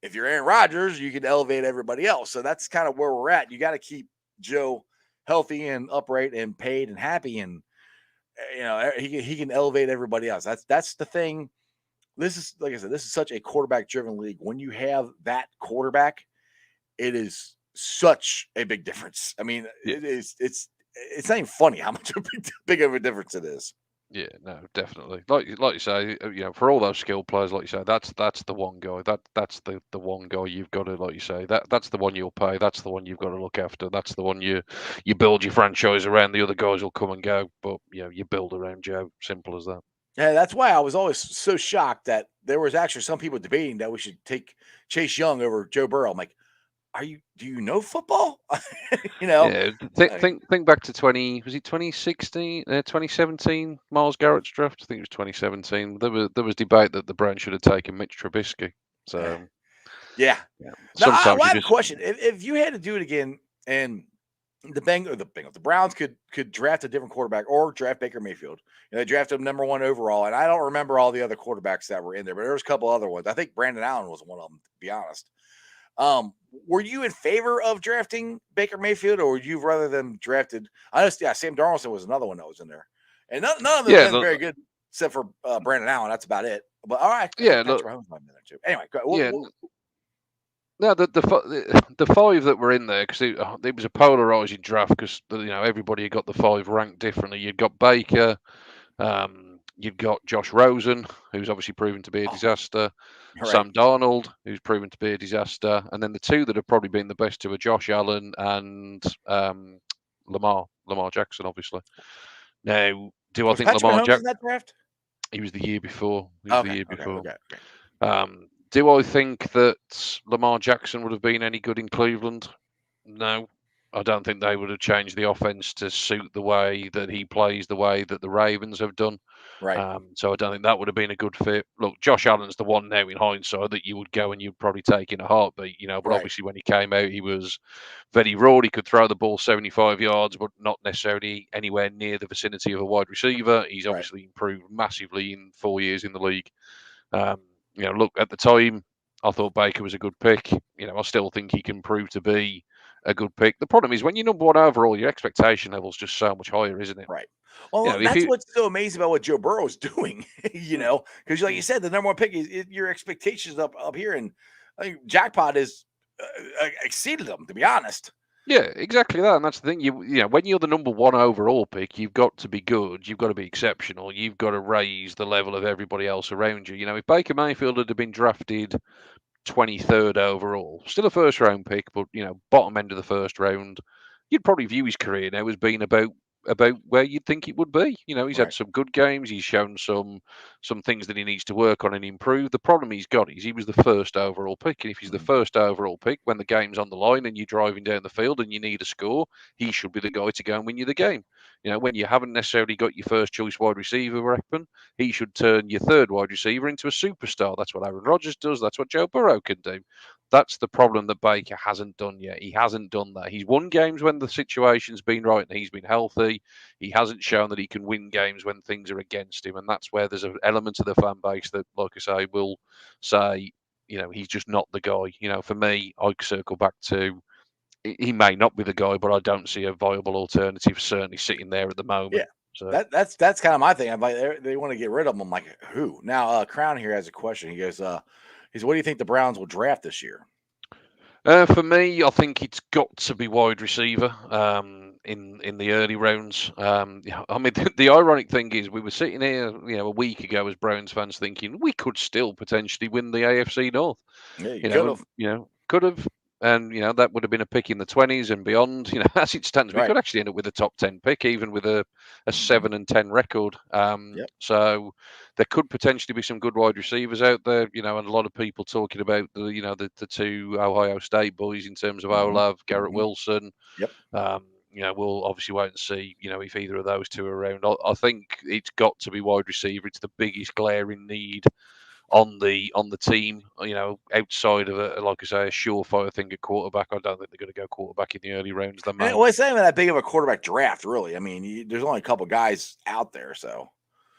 if you're Aaron Rodgers, you can elevate everybody else. So that's kind of where we're at. You got to keep Joe healthy and upright and paid and happy. And, he can elevate everybody else. That's the thing. This is, like I said, this is such a quarterback-driven league. When you have that quarterback, it is such a big difference. I mean, it's not even funny how much big of a difference it is. Yeah, no, definitely. Like you say, for all those skilled players, like you say, that's the one guy. That's the one guy you've got to, like you say, that's the one you'll pay. That's the one you've got to look after. That's the one you build your franchise around. The other guys will come and go, but you build around Joe. Simple as that. Yeah, that's why I was always so shocked that there was actually some people debating that we should take Chase Young over Joe Burrow. I'm like, do you know football? you know, Yeah, I- think back to 2016, 2017, Miles Garrett's draft. I think it was 2017. There was debate that the Browns should have taken Mitch Trubisky. eh, So yeah. yeah, Now sometimes I you have a just question. If you had to do it again, and the Browns could draft a different quarterback or draft Baker Mayfield. They drafted him number 1 overall, and I don't remember all the other quarterbacks that were in there, but there was a couple other ones. I think Brandon Allen was one of them, to be honest. Were you in favor of drafting Baker Mayfield, or would you rather them drafted? I just Sam Darnold was another one that was in there, and none of them yeah been very good except for Brandon Allen. That's about it. But all right, I think yeah Patrick Mahomes might have been there too. Anyway, yeah. No, the five that were in there because it was a polarizing draft because everybody had got the five ranked differently. You'd got Baker, you'd got Josh Rosen, who's obviously proven to be a disaster. right, Sam Darnold, who's proven to be a disaster, and then the two that have probably been the best two are Josh Allen and Lamar Jackson, obviously. Now, do I was think Patrick Lamar Mahomes Jack? in that draft? He was the year before. He was the Okay, year okay, before. okay, okay. Do I think that Lamar Jackson would have been any good in Cleveland? No, I don't think they would have changed the offense to suit the way that he plays, the way that the Ravens have done. Right, So I don't think that would have been a good fit. Look, Josh Allen's the one now in hindsight that you would go and you'd probably take in a heartbeat, But right, obviously when he came out, he was very raw. He could throw the ball 75 yards, but not necessarily anywhere near the vicinity of a wide receiver. He's right. obviously improved massively in 4 years in the league. Um, look, at the time, I thought Baker was a good pick. I still think he can prove to be a good pick. The problem is when you're number 1 overall, your expectation level's just so much higher, isn't it? Right. Well, If that's you, what's so amazing about what Joe Burrow is doing, Mm, because like you mm. said, the number 1 pick is your expectations up here, and I think jackpot is exceeded them. To be honest, Yeah, exactly that, and that's the thing. When you're the number 1 overall pick, you've got to be good. You've got to be exceptional. You've got to raise the level of everybody else around you. If Baker Mayfield had been drafted 23rd overall, still a first round pick, but bottom end of the first round, you'd probably view his career now as being about where you'd think it would be. He's had right? some good games. He's shown some things that he needs to work on and improve. The problem he's got is he was the first overall pick, and if he's the Mhm. first overall pick when the game's on the line and you're driving down the field and you need a score, he should be the guy to go and win you the game. When you haven't necessarily got your first choice wide receiver weapon, he should turn your third wide receiver into a superstar. That's what Aaron Rodgers does. That's what Joe Burrow can do. That's the problem that Baker hasn't done yet. He hasn't done that. He's won games when the situation's been right and he's been healthy. He hasn't shown that he can win games when things are against him. And that's where there's an element of the fan base that, like I say, will say, he's just not the guy. For me, I circle back to he may not be the guy, but I don't see a viable alternative certainly sitting there at the Yeah, moment. So that's kind of my thing. I'm like, they want to get rid of him. I'm like, who? Now, Crown here has a question. He goes, what do you think the Browns will draft this year? For me, I think it's got to be wide receiver in the early rounds. I mean, the ironic thing is we were sitting here, a week ago as Browns fans thinking we could still potentially win the AFC North. Yeah, you could have. Could have, and that would have been a pick in the 20s and beyond. As it stands, we Right. could actually end up with a top 10 pick, even with a Mhm. 7-10 record. Yep. So there could potentially be some good wide receivers out there. And a lot of people talking about the two Ohio State boys in terms of Mhm. Olav, Garrett Mhm. Wilson. Yep. We'll obviously wait and see, if either of those two are around. I think it's got to be wide receiver. It's the biggest glaring need on the team. Outside of like I say, a surefire thing at quarterback. I don't think they're going to go quarterback in the early rounds. They And may. well, it's not even that big of a quarterback draft, really. I mean, there's only a couple guys out there, so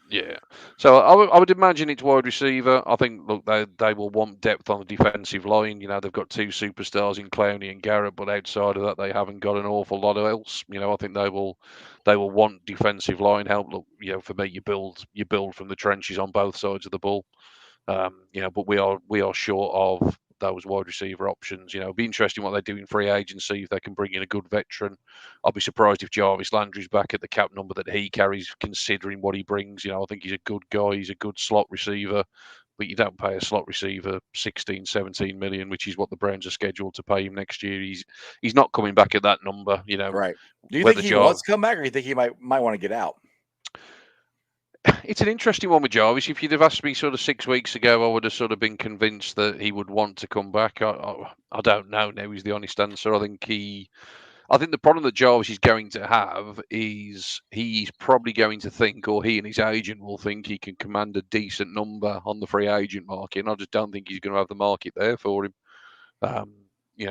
Yeah. So I would imagine it's wide receiver. I think look they will want depth on the defensive line. They've got two superstars in Clowney and Garrett, but outside of that they haven't got an awful lot else. I think they will want defensive line help. Look, for me you build from the trenches on both sides of the ball. But we are short of those wide receiver options. It'll be interesting what they do in free agency if they can bring in a good veteran. I'll be surprised if Jarvis Landry's back at the cap number that he carries, considering what he brings. I think he's a good guy. He's a good slot receiver. But you don't pay a slot receiver 16, 17 million, which is what the Browns are scheduled to pay him next year. He's not coming back at that number. Right. Do you think whether he wants to come back, or do you think he might want to get out? It's an interesting one with Jarvis. If you'd have asked me sort of 6 weeks ago, I would have sort of been convinced that he would want to come back. I don't know now is the honest answer. I think the problem that Jarvis is going to have is he's probably going to think, or he and his agent will think, he can command a decent number on the free agent market. And I just don't think he's going to have the market there for him.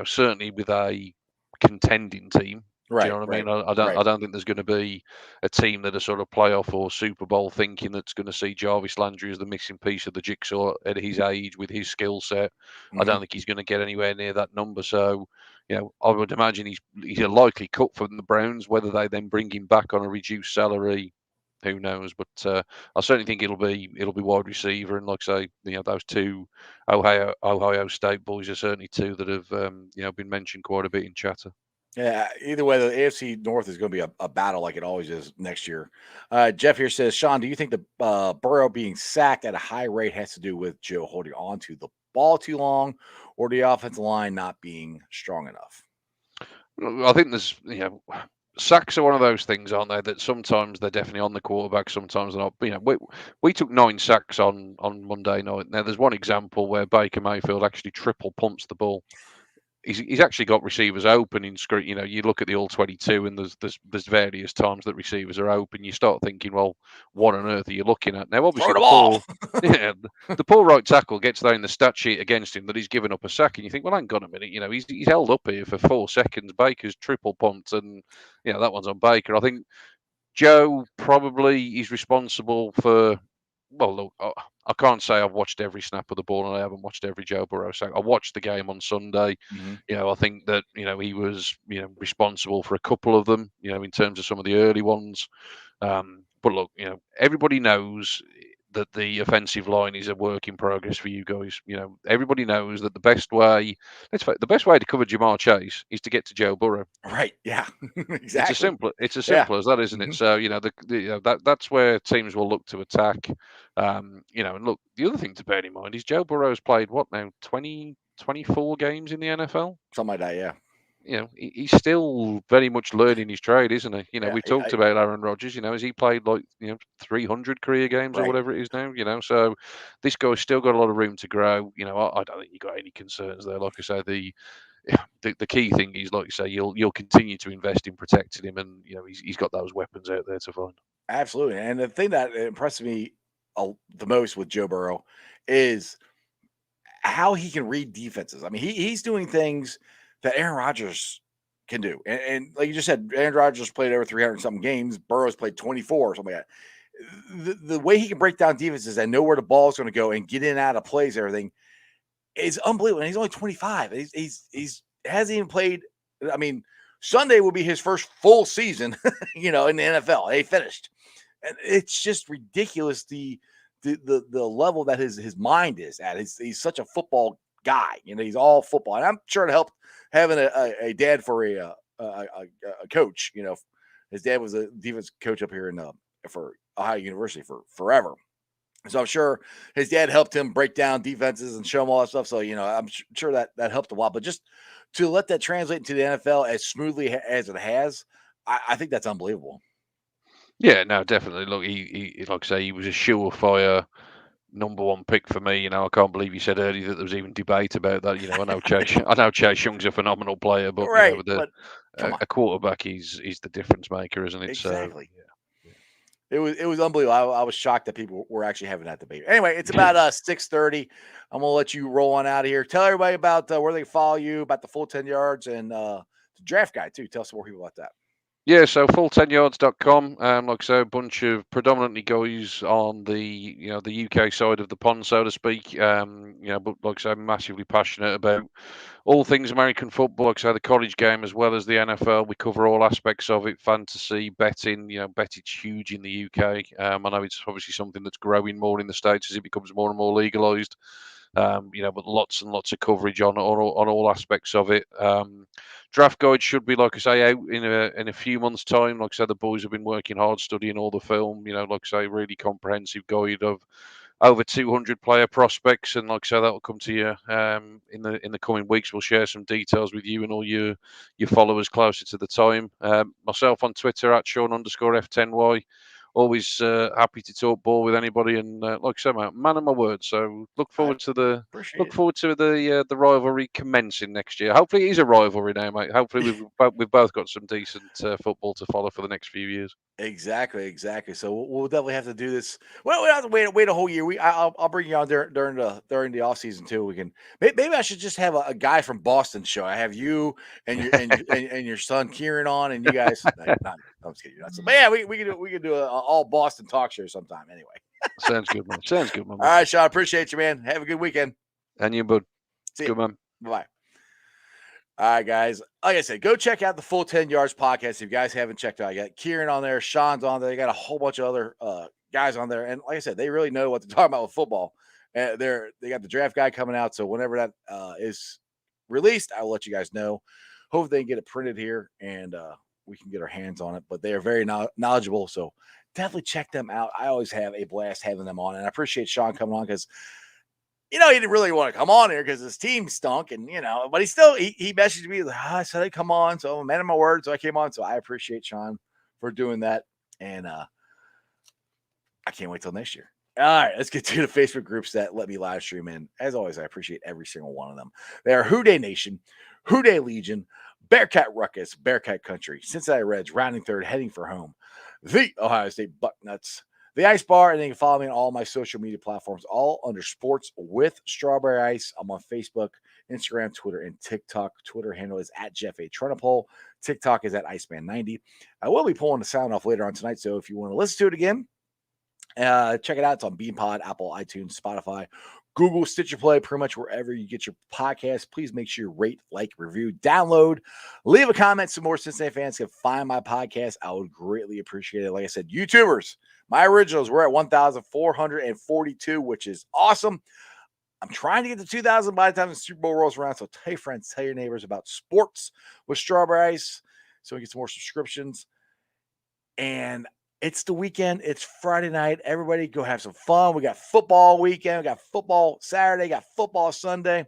Certainly with a contending team. Right. Do you know what I mean? I right. don't think there's going to be a team that are sort of playoff or Super Bowl thinking that's going to see Jarvis Landry as the missing piece of the jigsaw at his age with his skill set. I don't think he's going to get anywhere near that number. So, I would imagine he's a likely cut from the Browns. Whether they then bring him back on a reduced salary, who knows? But I certainly think it'll be wide receiver, and like I say, those two Ohio State boys are certainly two that have been mentioned quite a bit in chatter. Yeah, either way, the AFC North is going to be a battle like it always is next year. Jeff here says, Shaun, do you think the Burrow being sacked at a high rate has to do with Joe holding on to the ball too long, or the offensive line not being strong enough? I think there's, sacks are one of those things, aren't they? That sometimes they're definitely on the quarterback, sometimes they're not. We took 9 sacks on Monday night. Now, there's one example where Baker Mayfield actually triple pumps the ball. He's actually got receivers open in screen. You look at the all-22, and there's various times that receivers are open. You start thinking, well, what on earth are you looking at? Now, obviously, the poor right tackle gets there in the stat sheet against him that he's given up a sack, and you think, well, hang on a minute. He's held up here for 4 seconds. Baker's triple pumped, and that one's on Baker. I think Joe probably is responsible for. Well, look, I can't say I've watched every snap of the ball, and I haven't watched every Joe Burrow sack. I watched the game on Sunday. I think that he was responsible for a couple of them. In terms of some of the early ones. But look, everybody knows that the offensive line is a work in progress for you guys. Everybody knows that the best way to cover Jamar Chase is to get to Joe Burrow. Right. Yeah. Exactly. It's as simple as that, isn't it? So that's where teams will look to attack. And look, the other thing to bear in mind is Joe Burrow's played what now 24 games in the NFL, something like that. Yeah. He's still very much learning his trade, isn't he? We talked about Aaron Rodgers. Has he played 300 career games or whatever it is now? So this guy's still got a lot of room to grow. I don't think you got any concerns there. Like I say, the key thing is, like you say, you'll continue to invest in protecting him, and he's got those weapons out there to find. Absolutely, and the thing that impressed me the most with Joe Burrow is how he can read defenses. I mean, he's doing things that Aaron Rodgers can do. And like you just said, Aaron Rodgers played over 300 something games. Burrow's played 24 or something like that. The way he can break down defenses and know where the ball is going to go and get in and out of plays, everything is unbelievable. And he's only 25. He's hasn't even played. I mean, Sunday will be his first full season, in the NFL. They finished. And it's just ridiculous the level that his mind is at. He's such a football guy. He's all football. And I'm sure it helped having a dad for a coach. His dad was a defense coach up here for Ohio University for forever. So I'm sure his dad helped him break down defenses and show him all that stuff. So, I'm sure that helped a lot. But just to let that translate into the NFL as smoothly as it has, I think that's unbelievable. Yeah, no, definitely. Look, he like I say, he was a surefire number 1 pick for me. I can't believe you said earlier that there was even debate about that. I know Chase Young's a phenomenal player, but right, a quarterback is the difference maker, isn't it? Exactly. So, It was unbelievable. I was shocked that people were actually having that debate. Anyway, it's about 6:30. I'm gonna let you roll on out of here. Tell everybody about where they can follow you, about the full 10 yards, and the draft guide too. Tell some more people about that. Yeah, so full10yards.com. Like I say, a bunch of predominantly guys on the the UK side of the pond, so to speak. But like I say, I'm massively passionate about all things American football. Like I say, the college game as well as the NFL. We cover all aspects of it: fantasy, betting. Betting's huge in the UK. I know it's obviously something that's growing more in the States as it becomes more and more legalized. But lots and lots of coverage on all aspects of it. Draft guide should be, like I say, out in a few months' time. Like I said, the boys have been working hard studying all the film. Like I say, really comprehensive guide of over 200 player prospects, and like I say, that'll come to you in the coming weeks. We'll share some details with you and all your followers closer to the time. Myself on Twitter at Shaun_F10Y. Always happy to talk ball with anybody, and like I said, man of my word. So look forward to the rivalry commencing next year. Hopefully, it is a rivalry now, mate. Hopefully, we've both got some decent football to follow for the next few years. Exactly. So we'll definitely have to do this. Well, we don't have to wait a whole year. I'll bring you on during the off season too. We can maybe I should just have a guy from Boston show. I have you and your and your son Kieran on, and you guys. I'm just kidding. But yeah, we can do an all Boston talk show sometime. Anyway, sounds good, man. All right, Shaun. Appreciate you, man. Have a good weekend. And you, bud. See good, you. Man. Bye. All right, guys. Like I said, go check out the full 10 Yards podcast if you guys haven't checked it out yet. Kieran on there, Shaun's on there. They got a whole bunch of other guys on there. And like I said, they really know what they're talking about with football. They got the draft guide coming out. So whenever that is released, I will let you guys know. Hopefully they can get it printed here and we can get our hands on it. But they are very knowledgeable. So definitely check them out. I always have a blast having them on. And I appreciate Shaun coming on because he didn't really want to come on here because his team stunk, and but he messaged me like, I said I'd come on, so I'm a man of my word, so I came on. So I appreciate Shaun for doing that, and I can't wait till next year. All right, let's get to the Facebook groups that let me live stream in. As always, I appreciate every single one of them. They are Who Dey Nation, Who Dey Legion, Bearcat Ruckus, Bearcat Country, Cincinnati Reds, rounding third, heading for home, the Ohio State Bucknuts, the Ice Bar, and then you can follow me on all my social media platforms, all under Sports with Strawberry Ice. I'm on Facebook, Instagram, Twitter, and TikTok. Twitter handle is at Jeff A. Trunapole. TikTok is at Iceman90. I will be pulling the sound off later on tonight, so if you want to listen to it again, check it out. It's on BeanPod, Apple, iTunes, Spotify, Google, Stitcher Play, pretty much wherever you get your podcast. Please make sure you rate, like, review, download, leave a comment so more Cincinnati fans can find my podcast. I would greatly appreciate it. Like I said, YouTubers, my originals, we're at 1,442, which is awesome. I'm trying to get to 2,000 by the time the Super Bowl rolls around. So tell your friends, tell your neighbors about Sports with Strawberry Ice so we get some more subscriptions. And it's the weekend. It's Friday night. Everybody go have some fun. We got football weekend. We got football Saturday. Got football Sunday.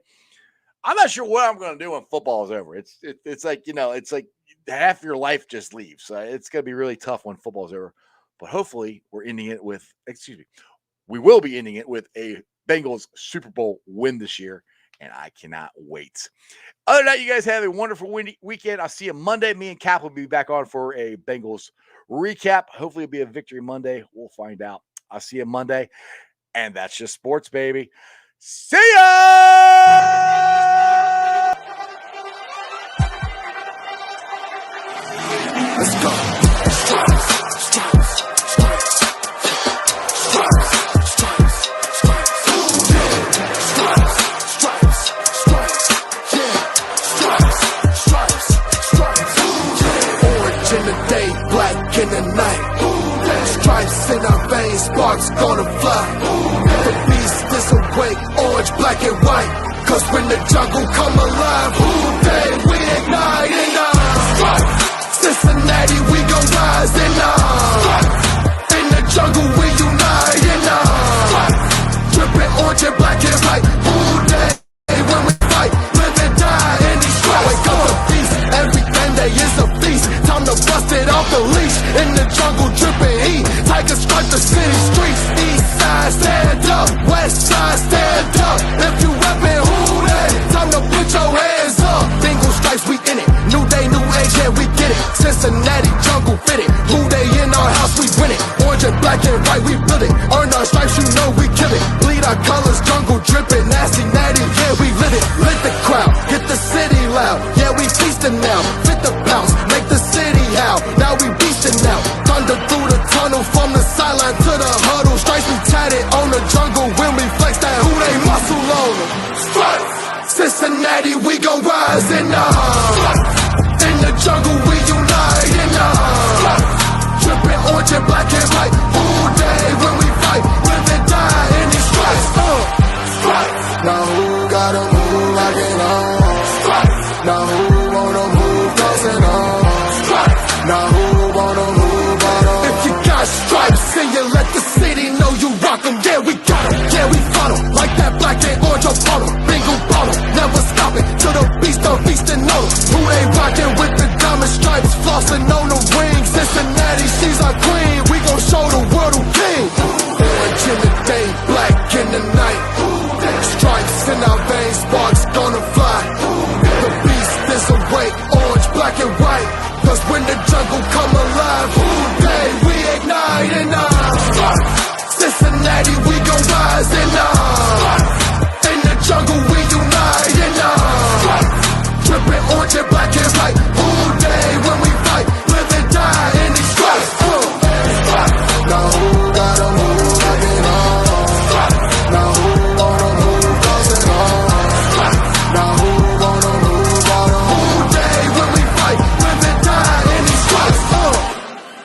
I'm not sure what I'm going to do when football is over. It's like, it's like half your life just leaves. It's going to be really tough when football is over. But hopefully we will be ending it with a Bengals Super Bowl win this year. And I cannot wait. Other than that, you guys have a wonderful weekend. I'll see you Monday. Me and Cap will be back on for a Bengals recap. Hopefully it'll be a victory Monday. We'll find out. I'll see you Monday. And that's just sports, baby. See ya! Let's go. In the night, stripes in our veins, sparks gonna fly. The beast disobey, orange, black and white. Cause when the jungle come alive, who day we ignite in Cincinnati, we gon' rise in the jungle we unite in dripping orange and black and white. Who day when we fight, live and die in these stripes. Wake up the beast, every day is a feast. Time to bust it off the leash. In the jungle dripping heat, tigers strike the city streets. East side stand up, west side stand up. If you reppin' who they, time to put your hands up. Bengals stripes, we in it. New day, new age, yeah, we get it. Cincinnati jungle fit it. Who they in our house, we win it. Orange and black and white, we build it. Earn our stripes, you know we kill it. Bleed our colors, jungle dripping. Nasty, natty, yeah, we lit it. Lit the crowd, get the city loud. Yeah, we feasting now. Fit the bounce, make the city howl. Now we beastin' now. Thunder through the tunnel, from the sideline to the huddle. Stripes we tatted on the jungle when we flex that who they muscle on them. Cincinnati, we gon' rise in the jungle we unite in dripping orange and black and white. Who day when we fight, live and die in these stripes. Now beast, I'm feasting on 'em.